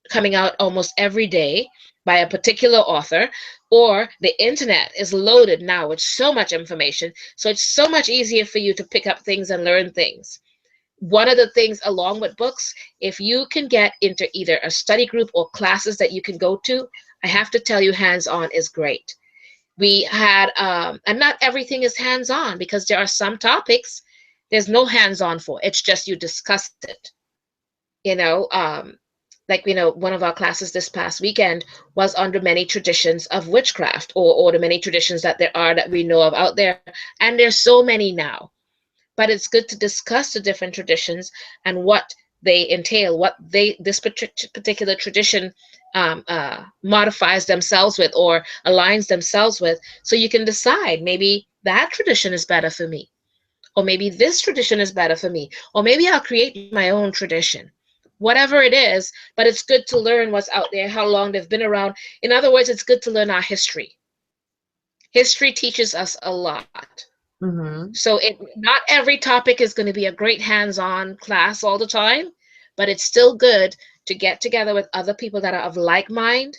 coming out almost every day by a particular author, or the internet is loaded now with so much information. So it's so much easier for you to pick up things and learn things. One of the things along with books, if you can get into either a study group or classes that you can go to, I have to tell you, hands-on is great. We had, and not everything is hands-on because there are some topics there's no hands-on for. It's just you discuss it. You know, like one of our classes this past weekend was under many traditions of witchcraft, or the many traditions that there are that we know of out there, and there's so many now. But it's good to discuss the different traditions and what they entail, what this particular tradition modifies themselves with or aligns themselves with, so you can decide maybe that tradition is better for me, or maybe this tradition is better for me, or maybe I'll create my own tradition. Whatever it is, but it's good to learn what's out there, how long they've been around. In other words, it's good to learn our history. History teaches us a lot. Mm-hmm. So not every topic is going to be a great hands-on class all the time, but it's still good to get together with other people that are of like mind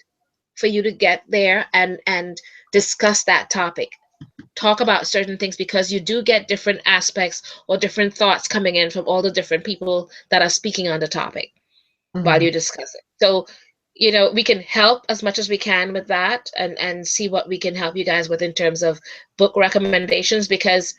for you to get there and discuss that topic. Talk about certain things, because you do get different aspects or different thoughts coming in from all the different people that are speaking on the topic while Mm-hmm. you discuss it. So, we can help as much as we can with that, and see what we can help you guys with in terms of book recommendations, because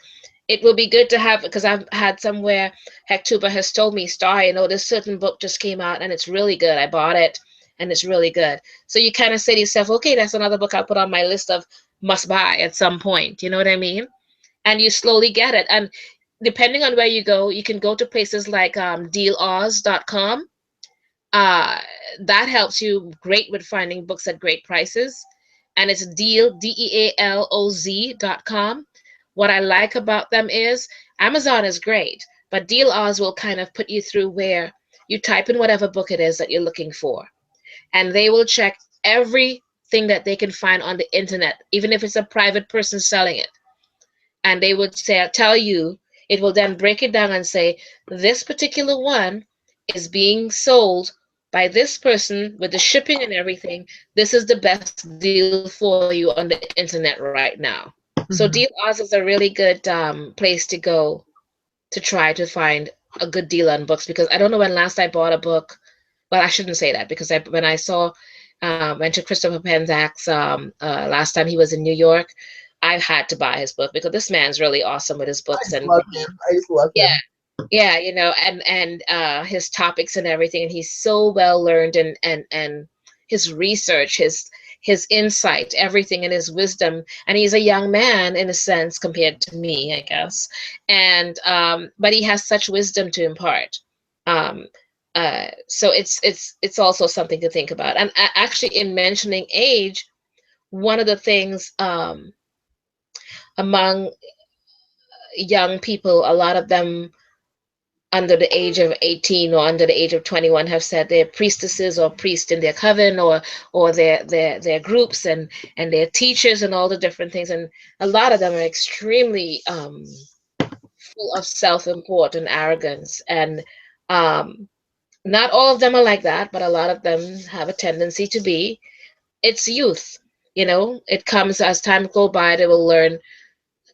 it will be good to have, because I've had somewhere Hectuba has told me, Star, this certain book just came out and it's really good. I bought it and it's really good. So you kind of say to yourself, okay, that's another book I'll put on my list of must buy at some point. You know what I mean? And you slowly get it. And depending on where you go, you can go to places like dealoz.com. uh, that helps you great with finding books at great prices. And it's dealoz.com. What I like about them is Amazon is great, but Deal Oz will kind of put you through where you type in whatever book it is that you're looking for, and they will check every thing that they can find on the internet, even if it's a private person selling it. And they would say, tell you, it will then break it down and say, this particular one is being sold by this person with the shipping and everything. This is the best deal for you on the internet right now. So Deal Oz is a really good place to go to try to find a good deal on books, because I don't know when last I bought a book. Well, I shouldn't say that, because when I saw went to Christopher Penzak's last time he was in New York, I had to buy his book because this man's really awesome with his I books, just and love him. I just love yeah, him. yeah, and his topics and everything, and he's so well learned, and his research, his insight, everything, and his wisdom, and he's a young man in a sense compared to me, I guess, and but he has such wisdom to impart. Um, so it's also something to think about. And actually, in mentioning age, one of the things among young people, a lot of them under the age of 18 or under the age of 21 have said they're priestesses or priests in their coven, or their groups, and their teachers and all the different things, and a lot of them are extremely full of self-import and arrogance, and um, not all of them are like that, but a lot of them have a tendency to be. It's youth, it comes as time go by, they will learn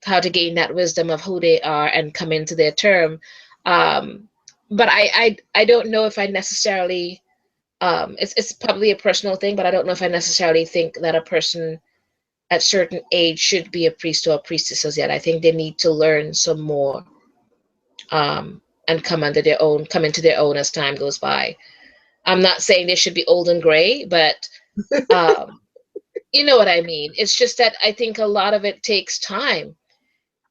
how to gain that wisdom of who they are and come into their term. Um, but I don't know if I necessarily, it's probably a personal thing, but I don't know if I necessarily think that a person at certain age should be a priest or a priestess as yet. I think they need to learn some more, and come into their own as time goes by. I'm not saying they should be old and gray, but um, you know what I mean. It's just that I think a lot of it takes time.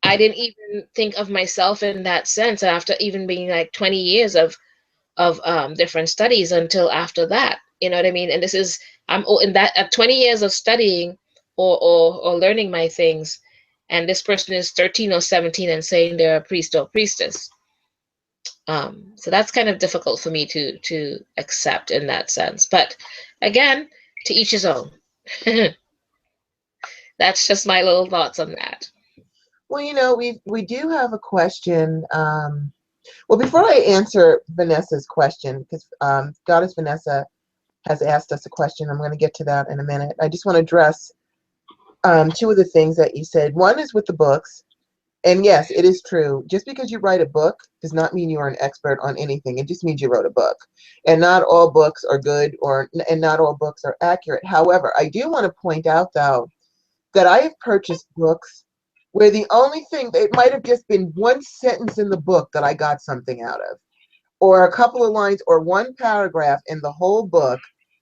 I didn't even think of myself in that sense after even being like 20 years of different studies until after that. You know what I mean? And this is in that 20 years of studying or learning my things, and this person is 13 or 17 and saying they're a priest or priestess. So that's kind of difficult for me to accept in that sense. But again, to each his own. That's just my little thoughts on that. Well, we do have a question. Well, before I answer Vanessa's question, because Goddess Vanessa has asked us a question, I'm going to get to that in a minute. I just want to address two of the things that you said. One is with the books. And yes, it is true. Just because you write a book does not mean you are an expert on anything. It just means you wrote a book. And not all books are good, and not all books are accurate. However, I do want to point out, though, that I have purchased books where the only thing, it might have just been one sentence in the book that I got something out of, or a couple of lines, or one paragraph in the whole book.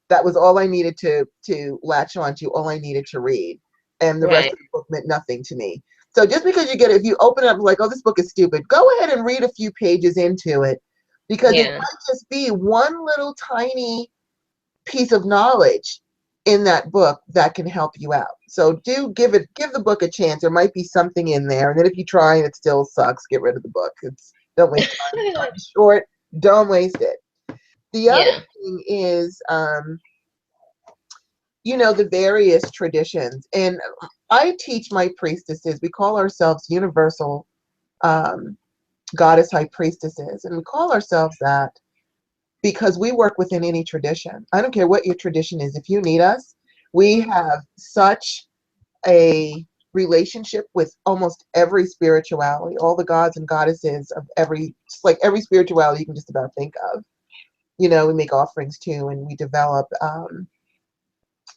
That was all I needed to latch on to, all I needed to read. And the rest Right. of the book meant nothing to me. So just because you get it, if you open it up like, oh, this book is stupid, go ahead and read a few pages into it, because it Yeah. might just be one little tiny piece of knowledge in that book that can help you out. So give the book a chance. There might be something in there, and then if you try and it still sucks, get rid of the book. Don't waste time. Time is short. Don't waste it. The other Yeah. thing is, the various traditions, and I teach my priestesses. We call ourselves universal um, goddess high priestesses, and we call ourselves that because we work within any tradition. I don't care what your tradition is. If you need us, we have such a relationship with almost every spirituality, all the gods and goddesses of just like every spirituality you can just about think of. We make offerings too, and we develop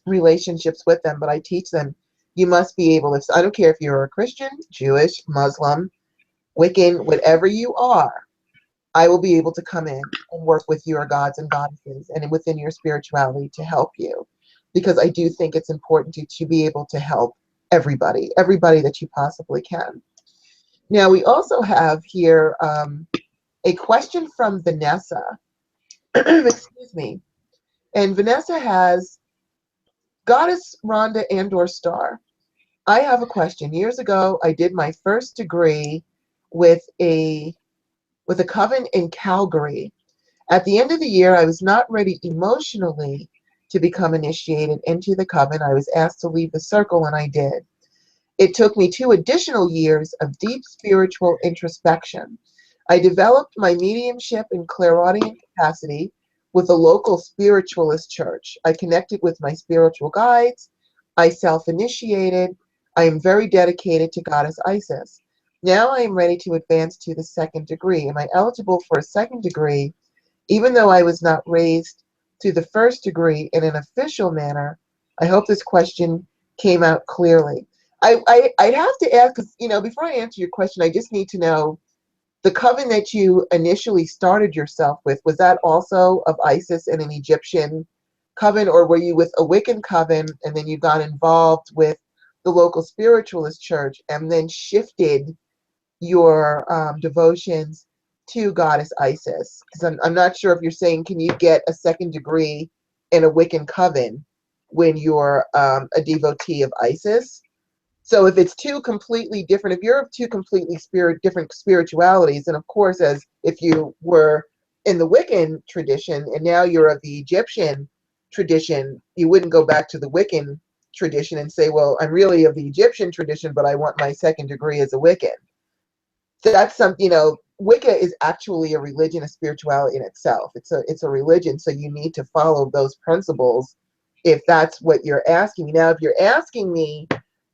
relationships with them. But I teach them, you must be able, if I don't care if you're a Christian, Jewish, Muslim, Wiccan, whatever you are, I will be able to come in and work with your gods and goddesses and within your spirituality to help you. Because I do think it's important to be able to help everybody that you possibly can. Now, we also have here a question from Vanessa. Excuse me. And Vanessa has, Goddess Rhonda and/or Star, I have a question. Years ago, I did my first degree with a coven in Calgary. At the end of the year, I was not ready emotionally to become initiated into the coven. I was asked to leave the circle, and I did. It took me 2 additional years of deep spiritual introspection. I developed my mediumship and clairaudient capacity with a local spiritualist church. I connected with my spiritual guides. I self-initiated. I am very dedicated to Goddess Isis. Now I am ready to advance to the 2nd degree. Am I eligible for a 2nd degree, even though I was not raised to the 1st degree in an official manner? I hope this question came out clearly. I'd have to ask, because, before I answer your question, I just need to know, the coven that you initially started yourself with, was that also of Isis and an Egyptian coven, or were you with a Wiccan coven and then you got involved with the local spiritualist church and then shifted your devotions to Goddess Isis? Because I'm not sure if you're saying, can you get a 2nd degree in a Wiccan coven when you're a devotee of Isis? So if it's 2 completely different, if you're of 2 completely different spiritualities, and of course, as if you were in the Wiccan tradition and now you're of the Egyptian tradition, you wouldn't go back to the Wiccan tradition and say, well, I'm really of the Egyptian tradition, but I want my 2nd degree as a Wiccan. So that's Wicca is actually a religion, a spirituality in itself. It's a religion, so you need to follow those principles if that's what you're asking me. Now, if you're asking me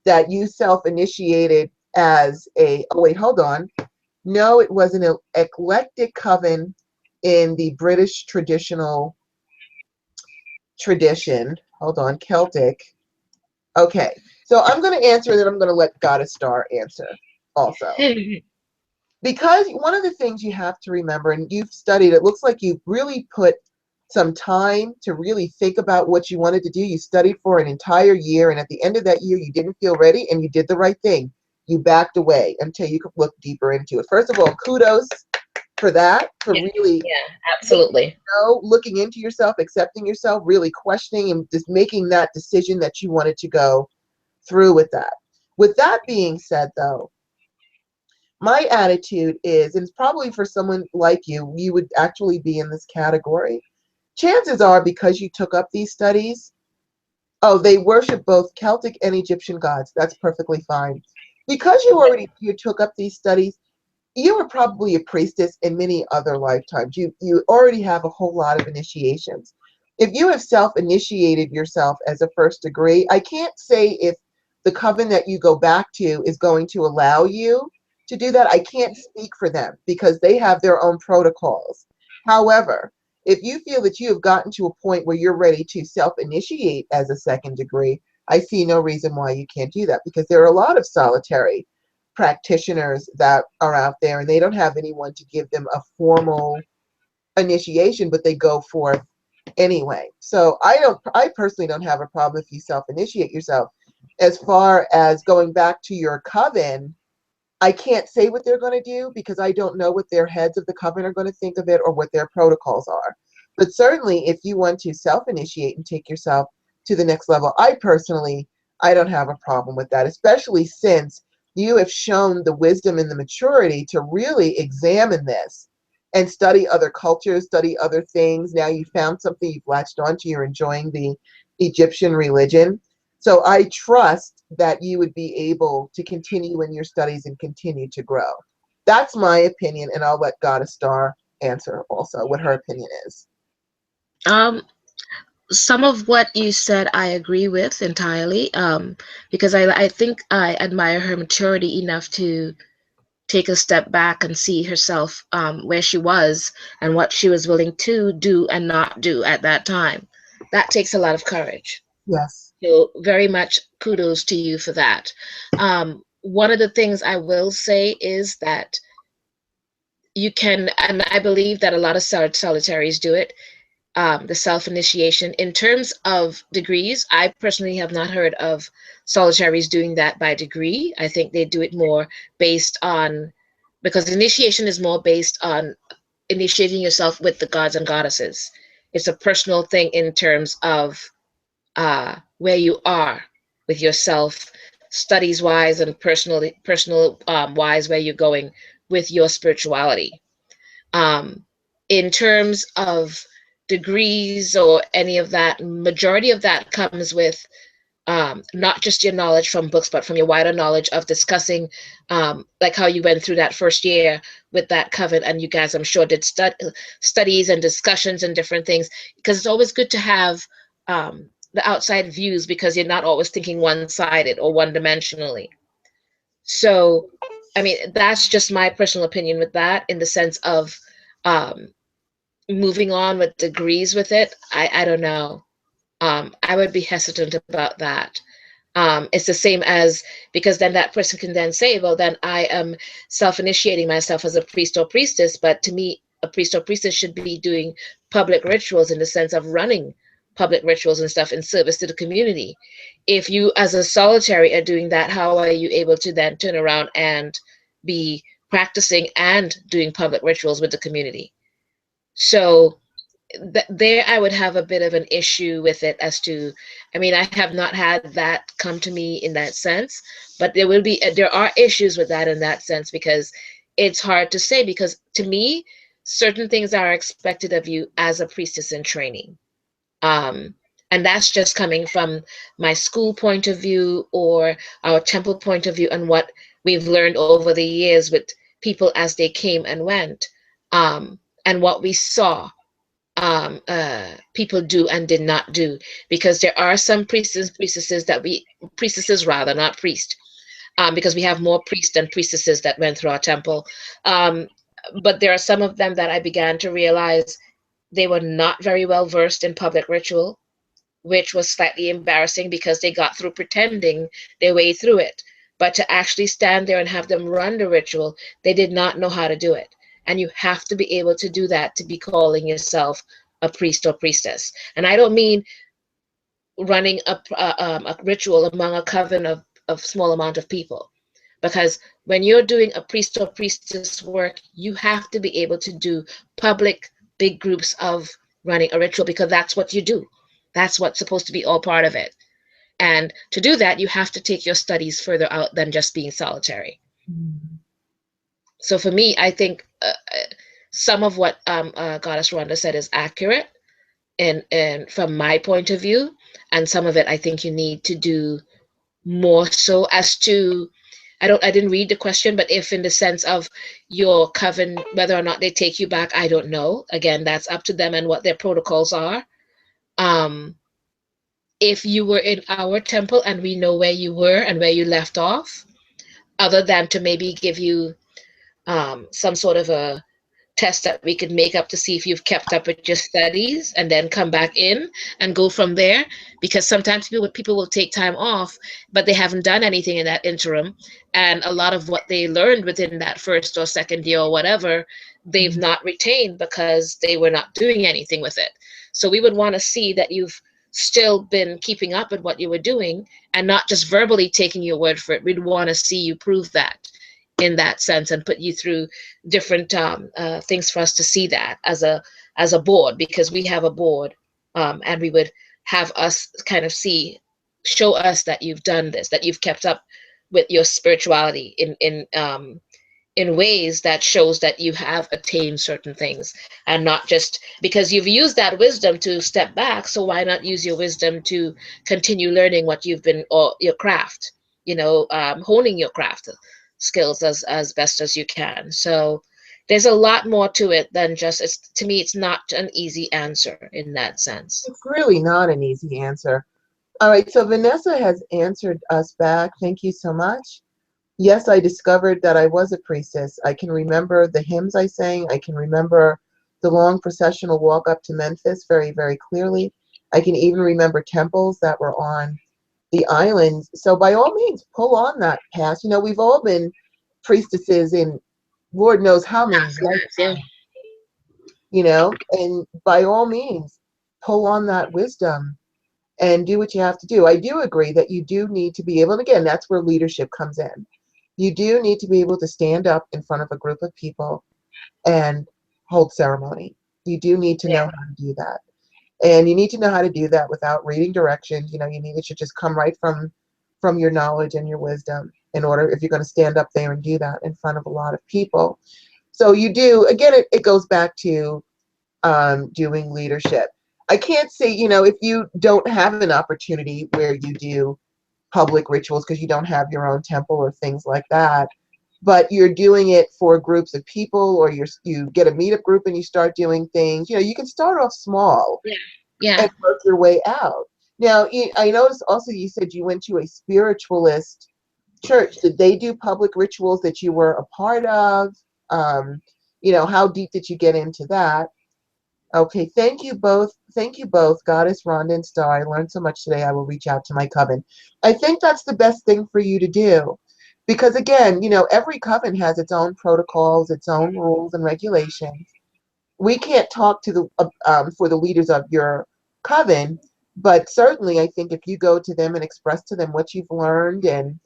that you self-initiated as oh wait, hold on. No, it was an eclectic coven in the British traditional tradition. Hold on, Celtic. Okay, so I'm going to answer and then I'm going to let Goddess Star answer also. Because one of the things you have to remember, and you've studied, it looks like you've really put some time to really think about what you wanted to do. You studied for an entire year, and at the end of that year, you didn't feel ready, and you did the right thing. You backed away until you could look deeper into it. First of all, kudos for that, for really absolutely looking into yourself, accepting yourself, really questioning and just making that decision that you wanted to go through with that. With that being said, though, my attitude is, and it's probably for someone like you, you would actually be in this category. Chances are, because you took up these studies, they worship both Celtic and Egyptian gods. That's perfectly fine. Because you took up these studies, you were probably a priestess in many other lifetimes. You already have a whole lot of initiations. If you have self-initiated yourself as a 1st degree, I can't say if the coven that you go back to is going to allow you to do that. I can't speak for them because they have their own protocols. However, if you feel that you have gotten to a point where you're ready to self-initiate as a 2nd degree, I see no reason why you can't do that, because there are a lot of solitary practitioners that are out there and they don't have anyone to give them a formal initiation, but they go forth anyway. So I personally don't have a problem if you self-initiate yourself. As far as going back to your coven, I can't say what they're going to do because I don't know what their heads of the coven are going to think of it or what their protocols are. But certainly if you want to self-initiate and take yourself to the next level, I don't have a problem with that, especially since you have shown the wisdom and the maturity to really examine this and study other cultures, study other things. Now you found something you've latched onto, you're enjoying the Egyptian religion. So I trust that you would be able to continue in your studies and continue to grow. That's my opinion, and I'll let Goddess Star answer also what her opinion is. Some of what you said I agree with entirely, because I think I admire her maturity enough to take a step back and see herself where she was and what she was willing to do and not do at that time. That takes a lot of courage. Yes. So very much kudos to you for that. One of the things I will say is that you can, and I believe that a lot of solitaries do it, the self-initiation. In terms of degrees, I personally have not heard of solitaries doing that by degree. I think they do it more based on, because initiation is more based on initiating yourself with the gods and goddesses. It's a personal thing in terms of where you are with yourself, studies wise and personal wise, where you're going with your spirituality. In terms of degrees or any of that. Majority of that comes with not just your knowledge from books, but from your wider knowledge of discussing, like how you went through that first year with that coven, and you guys, I'm sure, did studies and discussions and different things, because it's always good to have the outside views, because you're not always thinking one-sided or one-dimensionally. So, I mean, that's just my personal opinion with that, in the sense of um, moving on with degrees with it. I don't know. I would be hesitant about that. It's the same as, because then that person can then say, well, then I am self-initiating myself as a priest or priestess. But to me, a priest or priestess should be doing public rituals, in the sense of running public rituals and stuff in service to the community. If you, as a solitary, are doing that, how are you able to then turn around and be practicing and doing public rituals with the community? So there I would have a bit of an issue with it, as to, I mean, I have not had that come to me in that sense, but there are issues with that in that sense, because it's hard to say, because to me, certain things are expected of you as a priestess in training. Um, and that's just coming from my school point of view, or our temple point of view, and what we've learned over the years with people as they came and went, and what we saw people do and did not do. Because there are some priestesses rather, not priest, because we have more priests than priestesses that went through our temple. Um, but there are some of them that I began to realize they were not very well versed in public ritual, which was slightly embarrassing, because they got through pretending their way through it. But to actually stand there and have them run the ritual, they did not know how to do it. And you have to be able to do that to be calling yourself a priest or priestess. And I don't mean running a ritual among a coven of small amount of people. Because when you're doing a priest or priestess work, you have to be able to do public, big groups of running a ritual, because that's what you do. That's what's supposed to be all part of it. And to do that, you have to take your studies further out than just being solitary. Mm. So for me, I think some of what Goddess Rhonda said is accurate, and from my point of view, and some of it I think you need to do more, so as to, I didn't read the question, but if in the sense of your coven, whether or not they take you back, I don't know. Again, that's up to them and what their protocols are. Um, if you were in our temple and we know where you were and where you left off, other than to maybe give you some sort of a test that we could make up to see if you've kept up with your studies, and then come back in and go from there. Because sometimes people will take time off, but they haven't done anything in that interim, and a lot of what they learned within that first or second year or whatever, they've Mm. not retained, because they were not doing anything with it. So we would want to see that you've still been keeping up with what you were doing, and not just verbally taking your word for it. We'd want to see you prove that in that sense, and put you through different things for us to see that as a board, because we have a board, and we would have us kind of show us that you've done this, that you've kept up with your spirituality in ways that shows that you have attained certain things, and not just because you've used that wisdom to step back. So why not use your wisdom to continue learning what you've been, or your craft, honing your craft skills as best as you can. So there's a lot more to it than just, to me, it's not an easy answer in that sense. It's really not an easy answer. All right, so Vanessa has answered us back. Thank you so much. Yes, I discovered that I was a priestess. I can remember the hymns I sang. I can remember the long processional walk up to Memphis very, very clearly. I can even remember temples that were on the islands. So by all means, pull on that past. We've all been priestesses in Lord knows how many Yeah. lifetimes, and by all means, pull on that wisdom and do what you have to do. I do agree that you do need to be able, and again, that's where leadership comes in. You do need to be able to stand up in front of a group of people and hold ceremony. You do need to know how to do that. And you need to know how to do that without reading directions. It should just come right from your knowledge and your wisdom, in order, if you're going to stand up there and do that in front of a lot of people. So you do, again, it goes back to doing leadership. I can't say, if you don't have an opportunity where you do public rituals because you don't have your own temple or things like that, but you're doing it for groups of people, or you get a meetup group and you start doing things. You can start off small Yeah. Yeah. and work your way out. Now, I noticed also you said you went to a spiritualist church. Did they do public rituals that you were a part of? Um, how deep did you get into that? Okay, thank you both. Thank you both, Goddess Rhonda and Star. I learned so much today. I will reach out to my coven. I think that's the best thing for you to do. Because again, every coven has its own protocols, its own rules and regulations. We can't talk to for the leaders of your coven, but certainly I think if you go to them and express to them what you've learned, and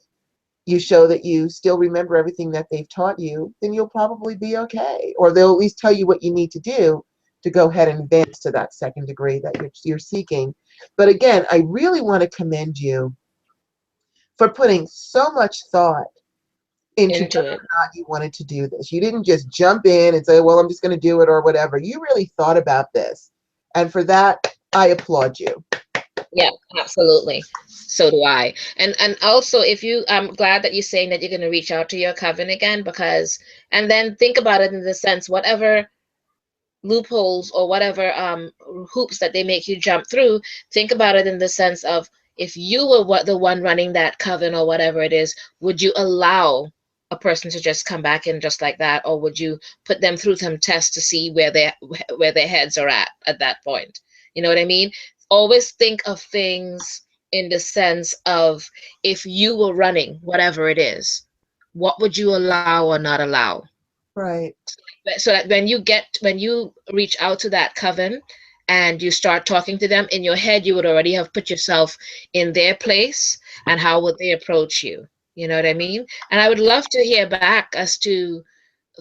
you show that you still remember everything that they've taught you, then you'll probably be okay. Or they'll at least tell you what you need to do to go ahead and advance to that second degree that you're seeking. But again, I really want to commend you for putting so much thought into Into whether it. or not you wanted to do this. You didn't just jump in and say, well, I'm just going to do it or whatever. You really thought about this. And for that, I applaud you. Yeah, absolutely. So do I. And also, if you, I'm glad that you're saying that you're going to reach out to your coven again, because, and then think about it in the sense, whatever loopholes or whatever hoops that they make you jump through, think about it in the sense of, if you were the one running that coven or whatever it is, would you allow a person to just come back in just like that, or would you put them through some tests to see where their heads are at that point? You know what I mean? Always think of things in the sense of, if you were running whatever it is, what would you allow or not allow? Right. So that when you reach out to that coven and you start talking to them, in your head you would already have put yourself in their place, and how would they approach you? You know what I mean? And I would love to hear back as to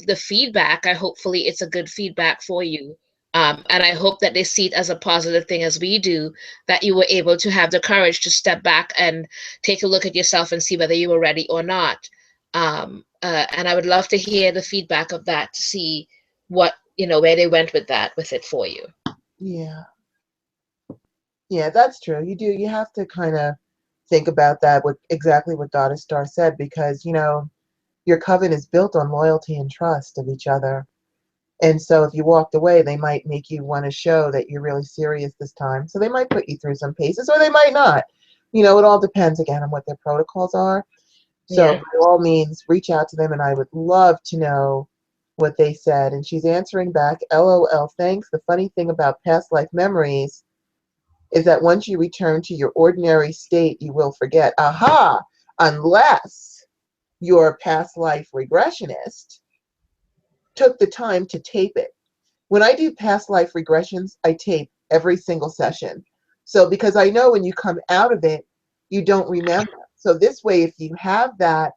the feedback. I hopefully it's a good feedback for you. And I hope that they see it as a positive thing as we do, that you were able to have the courage to step back and take a look at yourself and see whether you were ready or not. And I would love to hear the feedback of that, to see where they went with it for you. Yeah. Yeah, that's true. You do. You have to kind of think about that, with exactly what Goddess Star said, because, your coven is built on loyalty and trust of each other. And so if you walked away, they might make you want to show that you're really serious this time. So they might put you through some paces, or they might not. It all depends again on what their protocols are. So Yeah. by all means, reach out to them, and I would love to know what they said. And she's answering back, LOL, thanks. The funny thing about past life memories is that once you return to your ordinary state, you will forget. Aha! Unless your past life regressionist took the time to tape it. When I do past life regressions, I tape every single session. So because I know when you come out of it, you don't remember. So this way, if you have that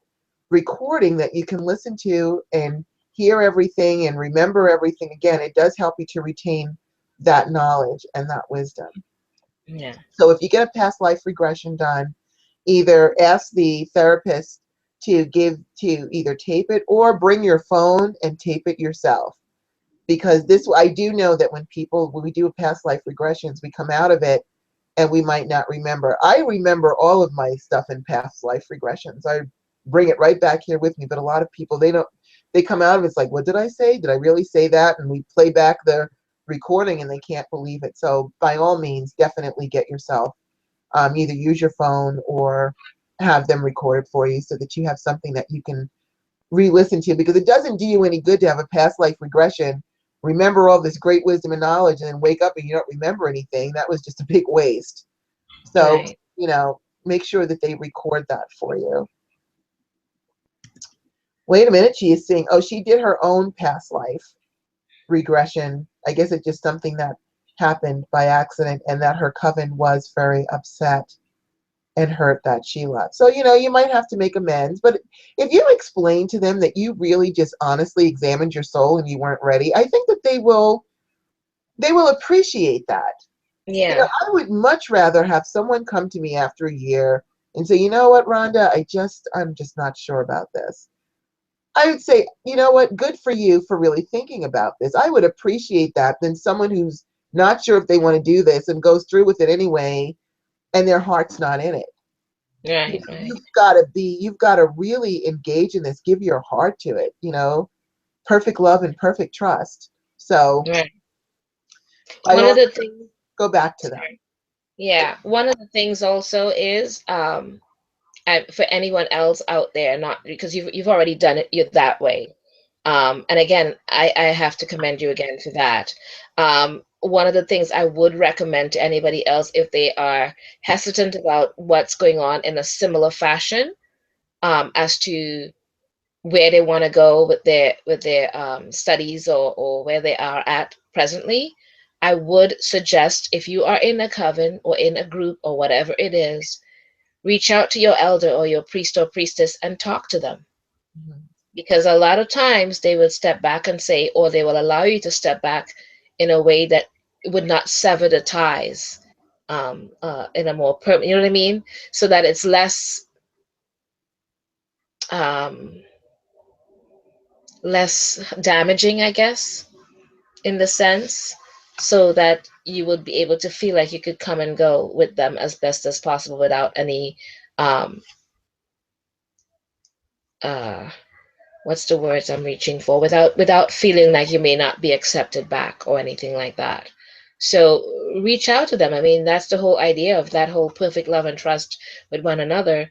recording that you can listen to and hear everything and remember everything again, it does help you to retain that knowledge and that wisdom. Yeah. So if you get a past life regression done, either ask the therapist to either tape it, or bring your phone and tape it yourself. Because I do know that when we do past life regressions, we come out of it and we might not remember. I remember all of my stuff in past life regressions. I bring it right back here with me. But a lot of people, they come out of it, it's like, what did I say? Did I really say that? And we play back the recording and they can't believe it. So by all means, definitely get yourself, either use your phone or have them recorded for you, so that you have something that you can re-listen to, because it doesn't do you any good to have a past life regression, remember all this great wisdom and knowledge, and then wake up and you don't remember anything. That was just a big waste. So, Right. make sure that they record that for you. Wait a minute, she is saying, oh, she did her own past life regression. I guess it's just something that happened by accident, and that her coven was very upset and hurt that she left. So, you might have to make amends. But if you explain to them that you really just honestly examined your soul and you weren't ready, I think that they will appreciate that. Yeah. I would much rather have someone come to me after a year and say, you know what, Rhonda, I'm just not sure about this. I would say, you know what, good for you for really thinking about this. I would appreciate that than someone who's not sure if they want to do this and goes through with it anyway and their heart's not in it. You Right, know, right, you've got to really engage in this, give your heart to it, perfect love and perfect trust. So right. I One of don't the things, go back to them. sorry. Yeah, one of the things also is for anyone else out there, not because you've already done it you're that way. And again, I have to commend you again for that. One of the things I would recommend to anybody else if they are hesitant about what's going on in a similar fashion, as to where they want to go with their studies, or where they are at presently, I would suggest, if you are in a coven or in a group or whatever it is, reach out to your elder or your priest or priestess and talk to them, Mhm. because a lot of times they will step back and say, or they will allow you to step back in a way that would not sever the ties, in a more permanent, you know what I mean, so that it's less, um, less damaging, I guess, in the sense, so that you would be able to feel like you could come and go with them as best as possible without any, um, uh, what's the words I'm reaching for, without feeling like you may not be accepted back or anything like that. So reach out to them. I mean, that's the whole idea of that whole perfect love and trust with one another.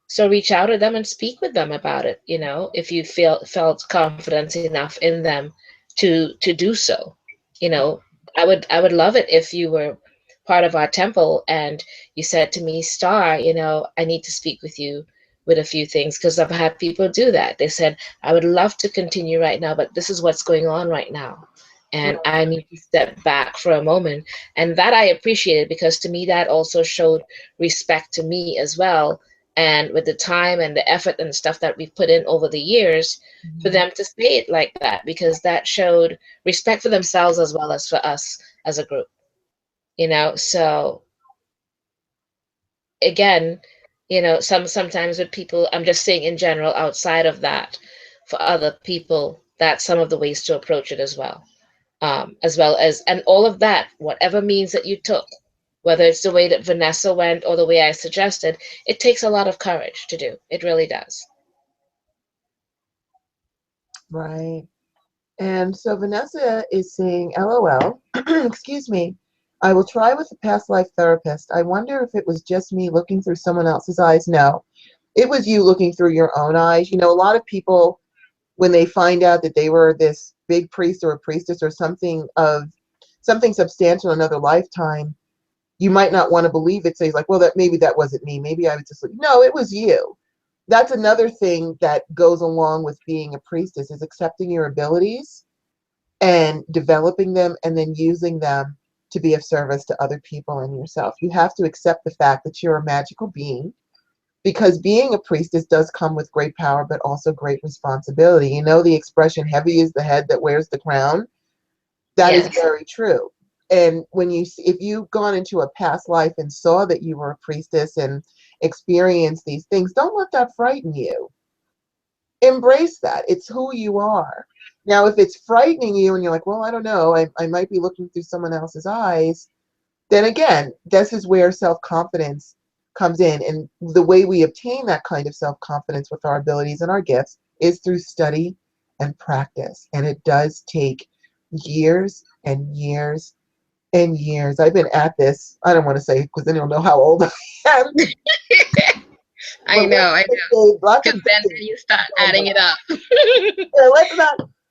So reach out to them and speak with them about it, if you felt confidence enough in them to do so. You know, I would love it if you were part of our temple and you said to me, Star, I need to speak with you with a few things, because I've had people do that. They said, I would love to continue right now, but this is what's going on right now. And Right. I need to step back for a moment. And that I appreciated, because to me, that also showed respect to me as well. And with the time and the effort and stuff that we've put in over the years, for Mhm. them to say it like that, because that showed respect for themselves as well as for us as a group. So again, sometimes with people, I'm just saying in general, outside of that, for other people, that's some of the ways to approach it as well as, and all of that, whatever means that you took, whether it's the way that Vanessa went or the way I suggested, it takes a lot of courage to do. It really does. Right. And so Vanessa is saying, LOL, excuse me, I will try with the past life therapist. I wonder if it was just me looking through someone else's eyes. No, it was you looking through your own eyes. A lot of people, when they find out that they were this big priest or a priestess or something substantial in another lifetime, you might not want to believe it. So he's like, well, maybe that wasn't me. Maybe I was just like, no, it was you. That's another thing that goes along with being a priestess, is accepting your abilities and developing them and then using them to be of service to other people and yourself. You have to accept the fact that you're a magical being, because being a priestess does come with great power, but also great responsibility. The expression, heavy is the head that wears the crown. That is Yes. very true. And if you've gone into a past life and saw that you were a priestess and experienced these things, don't let that frighten you. Embrace that. It's who you are. Now, if it's frightening you and you're like, well, I don't know, I might be looking through someone else's eyes, then again, this is where self-confidence comes in. And the way we obtain that kind of self-confidence with our abilities and our gifts is through study and practice. And it does take years and years and years. I've been at this, I don't want to say because then you'll know how old I am, I but know, I let's know. just say lots of Because then decades you start gone adding it by. up. Yeah,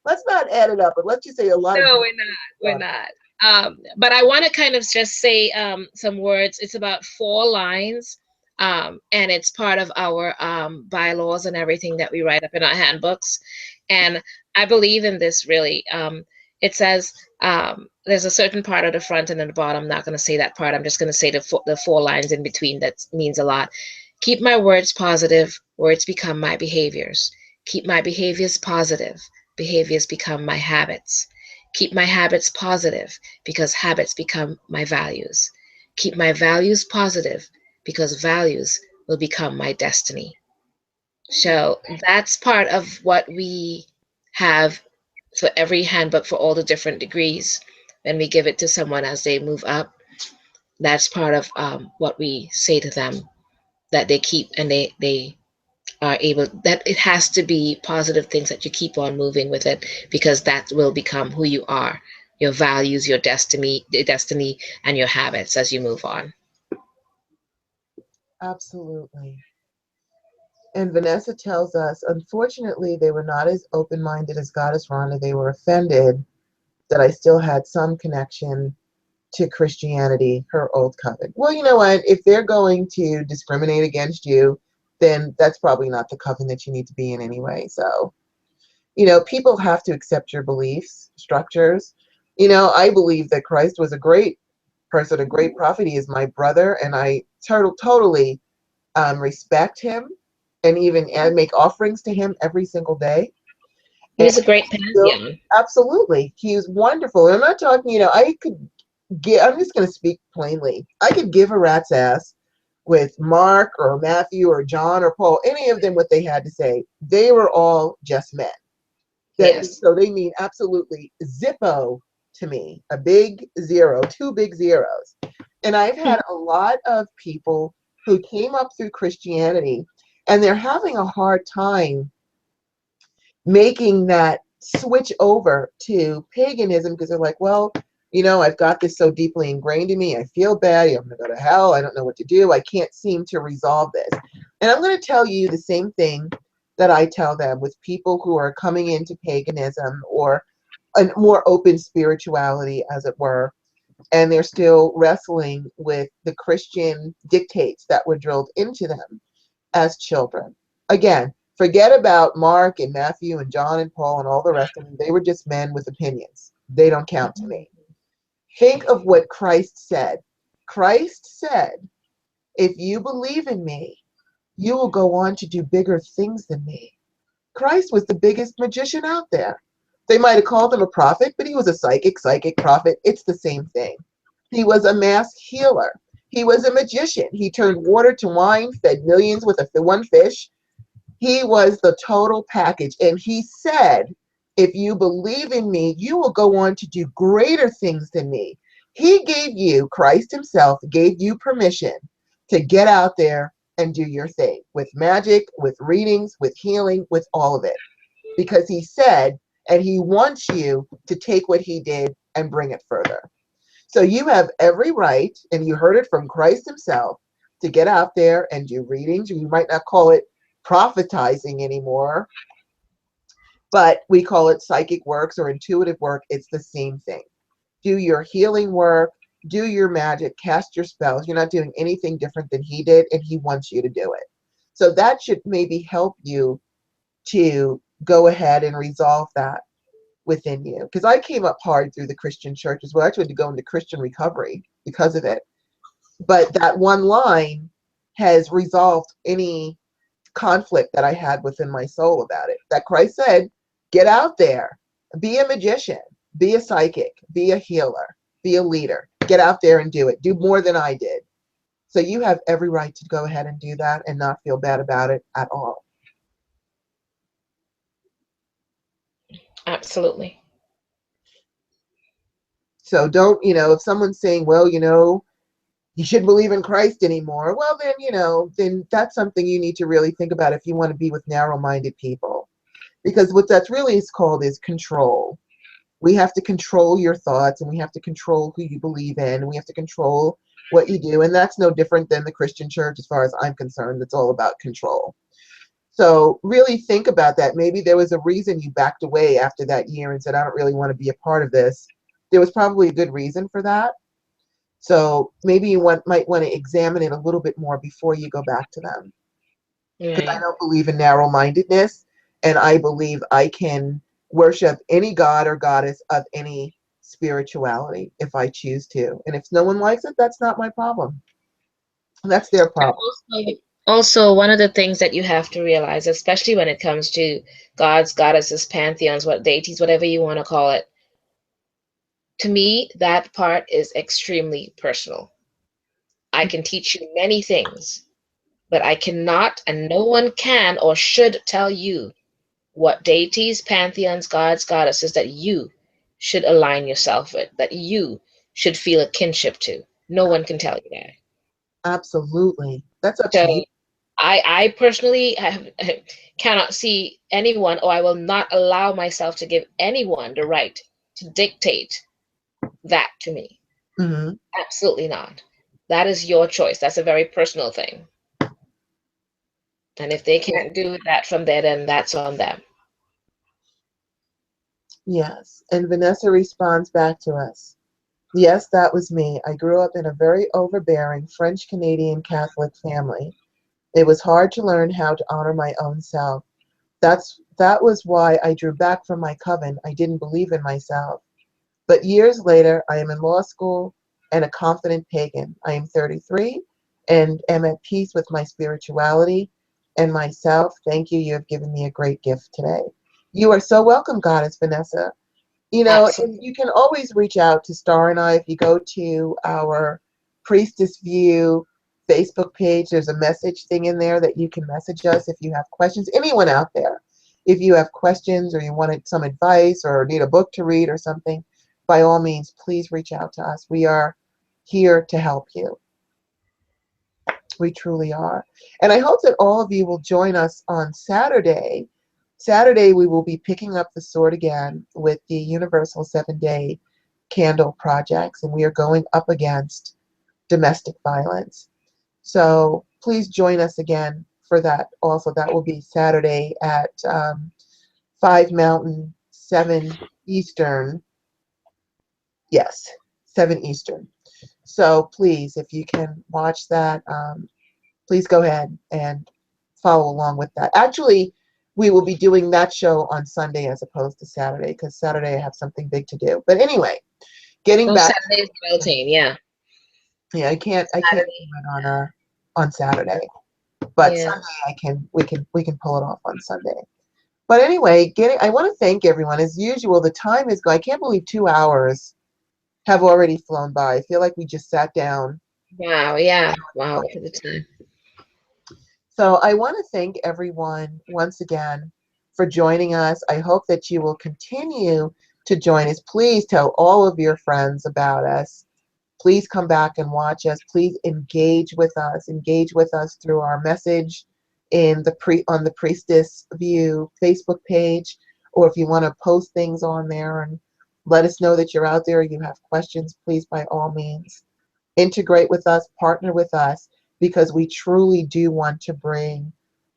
let's not add it up, but let's just say a lot of No, decades we're not. We're gone not. But I want to kind of just say some words. It's about 4 lines, and it's part of our bylaws and everything that we write up in our handbooks. And I believe in this really. It says, there's a certain part at the front and at the bottom. I'm not going to say that part. I'm just going to say the 4 lines in between. That means a lot. Keep my words positive. Words become my behaviors. Keep my behaviors positive. Behaviors become my habits. Keep my habits positive, because habits become my values. Keep my values positive, because values will become my destiny. So that's part of what we have for every handbook for all the different degrees. When we give it to someone as they move up, that's part of what we say to them, that they keep, and they are able, that it has to be positive things, that you keep on moving with it, because that will become who you are, your values, your destiny, and your habits as you move on. Absolutely. And Vanessa tells us, unfortunately, they were not as open minded as Goddess Rhonda. They were offended that I still had some connection to Christianity, her old coven. Well, you know what? If they're going to discriminate against you, then that's probably not the coven that you need to be in anyway. So, people have to accept your beliefs, structures. I believe that Christ was a great person, a great prophet. He is my brother, and I totally respect him and even make offerings to him every single day. He And was a great still, pantheon. absolutely, he was wonderful. And I'm not talking, I'm just going to speak plainly. I could give a rat's ass with Mark or Matthew or John or Paul, any of them, what they had to say. They were all just men. Yes. So they mean absolutely zippo to me, a big zero, two big zeros. And I've had a lot of people who came up through Christianity and they're having a hard time making that switch over to paganism because they're like, well, I've got this so deeply ingrained in me. I feel bad. I'm going to go to hell. I don't know what to do. I can't seem to resolve this. And I'm going to tell you the same thing that I tell them with people who are coming into paganism or a more open spirituality, as it were, and they're still wrestling with the Christian dictates that were drilled into them as children. Again, forget about Mark and Matthew and John and Paul and all the rest of them. They were just men with opinions. They don't count to me. Think of what Christ said. Christ said, if you believe in me, you will go on to do bigger things than me. Christ was the biggest magician out there. They might have called him a prophet, but he was a psychic prophet. It's the same thing. He was a mass healer. He was a magician. He turned water to wine, fed millions with one fish. He was the total package. And he said, if you believe in me, you will go on to do greater things than me. He gave you, Christ himself gave you permission to get out there and do your thing with magic, with readings, with healing, with all of it. Because he said, and he wants you to take what he did and bring it further. So you have every right, and you heard it from Christ himself, to get out there and do readings. You might not call it prophetizing anymore, but we call it psychic works or intuitive work. It's the same thing. Do your healing work, do your magic, cast your spells. You're not doing anything different than he did, and he wants you to do it. So that should maybe help you to go ahead and resolve that within you. Because I came up hard through the Christian church as well. I actually had to go into Christian recovery because of it. But that one line has resolved any conflict that I had within my soul about it. That Christ said, get out there, be a magician, be a psychic, be a healer, be a leader. Get out there and do it. Do more than I did. So you have every right to go ahead and do that and not feel bad about it at all. Absolutely. So don't, if someone's saying, well, you shouldn't believe in Christ anymore, well, then, then that's something you need to really think about if you want to be with narrow-minded people. Because what that's really is called is control. We have to control your thoughts, and we have to control who you believe in, and we have to control what you do. And that's no different than the Christian church as far as I'm concerned. It's all about control. So really think about that. Maybe there was a reason you backed away after that year and said, I don't really want to be a part of this. There was probably a good reason for that. So maybe you might want to examine it a little bit more before you go back to them. Because I Right. don't believe in narrow-mindedness, and I believe I can worship any god or goddess of any spirituality if I choose to. And if no one likes it, that's not my problem. That's their And problem. also, one of the things that you have to realize, especially when it comes to gods, goddesses, pantheons, what deities, whatever you want to call it, to me, that part is extremely personal. I can teach you many things, but I cannot, and no one can or should tell you what deities, pantheons, gods, goddesses that you should align yourself with, that you should feel a kinship to. No one can tell you that. Absolutely. That's up to you. So I personally cannot see anyone, or I will not allow myself to give anyone the right to dictate that to me. Hmm. Absolutely not. That is your choice. That's a very personal thing. And if they can't do that from there, then that's on them. Yes. And Vanessa responds back to us. Yes, that was me. I grew up in a very overbearing French Canadian Catholic family. It was hard to learn how to honor my own self. That was why I drew back from my coven. I didn't believe in myself. But years later, I am in law school and a confident pagan. I am 33 and am at peace with my spirituality and myself. Thank you. You have given me a great gift today. You are so welcome, Goddess Vanessa. You know, and Absolutely. you can always reach out to Star and I if you go to our Priestess View Facebook page. There's a message thing in there that you can message us if you have questions. Anyone out there, if you have questions or you wanted some advice or need a book to read or something, by all means, please reach out to us. We are here to help you. We truly are. And I hope that all of you will join us on Saturday. Saturday, we will be picking up the sword again with the Universal 7-Day Candle Projects, and we are going up against domestic violence. So please join us again for that. Also, that will be Saturday at 5 Mountain, 7 Eastern. Yes, 7 Eastern. So please, if you can watch that, please go ahead and follow along with that. Actually, we will be doing that show on Sunday as opposed to Saturday because Saturday I have something big to do. But anyway, getting Oh, back, Saturday's melting. Yeah. yeah, I can't do Saturday. it on Saturday, but Yeah. Sunday we can pull it off on Sunday. But anyway, I want to thank everyone as usual. The time is going. I can't believe 2 hours have already flown by. I feel like we just sat down. Wow. Yeah. Wow. Look at the time. So I want to thank everyone once again for joining us. I hope that you will continue to join us. Please tell all of your friends about us. Please come back and watch us. Please engage with us. Engage with us through our message in on the Priestess View Facebook page, or if you want to post things on there and let us know that you're out there, you have questions, please by all means integrate with us, partner with us, because we truly do want to bring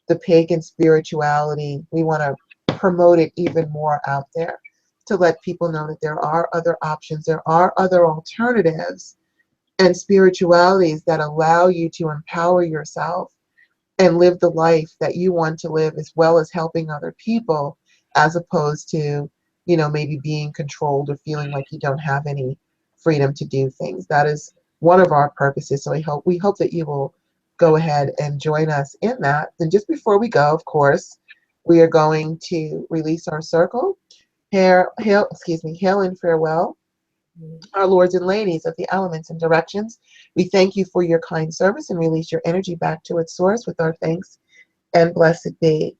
the pagan spirituality. We want to promote it even more out there to let people know that there are other options, there are other alternatives and spiritualities that allow you to empower yourself and live the life that you want to live, as well as helping other people, as opposed to, maybe being controlled or feeling like you don't have any freedom to do things. That is one of our purposes. So we hope that you will go ahead and join us in that. And just before we go, of course, we are going to release our circle. Hail and farewell, our lords and ladies of the elements and directions. We thank you for your kind service and release your energy back to its source with our thanks and blessed be.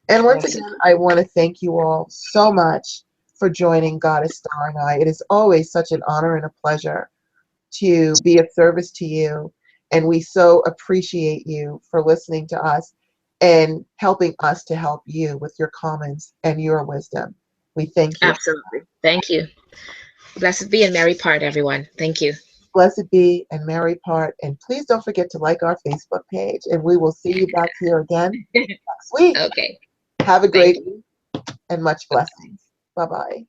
And once Blessed. again, I want to thank you all so much for joining Goddess Star and I. It is always such an honor and a pleasure to be of service to you. And we so appreciate you for listening to us and helping us to help you with your comments and your wisdom. We thank you. Absolutely. Thank you. Blessed be and merry part, everyone. Thank you. Blessed be and merry part. And please don't forget to like our Facebook page. And we will see you back here again next week. Okay. Have a Thank great you. week and much blessings. Bye bye.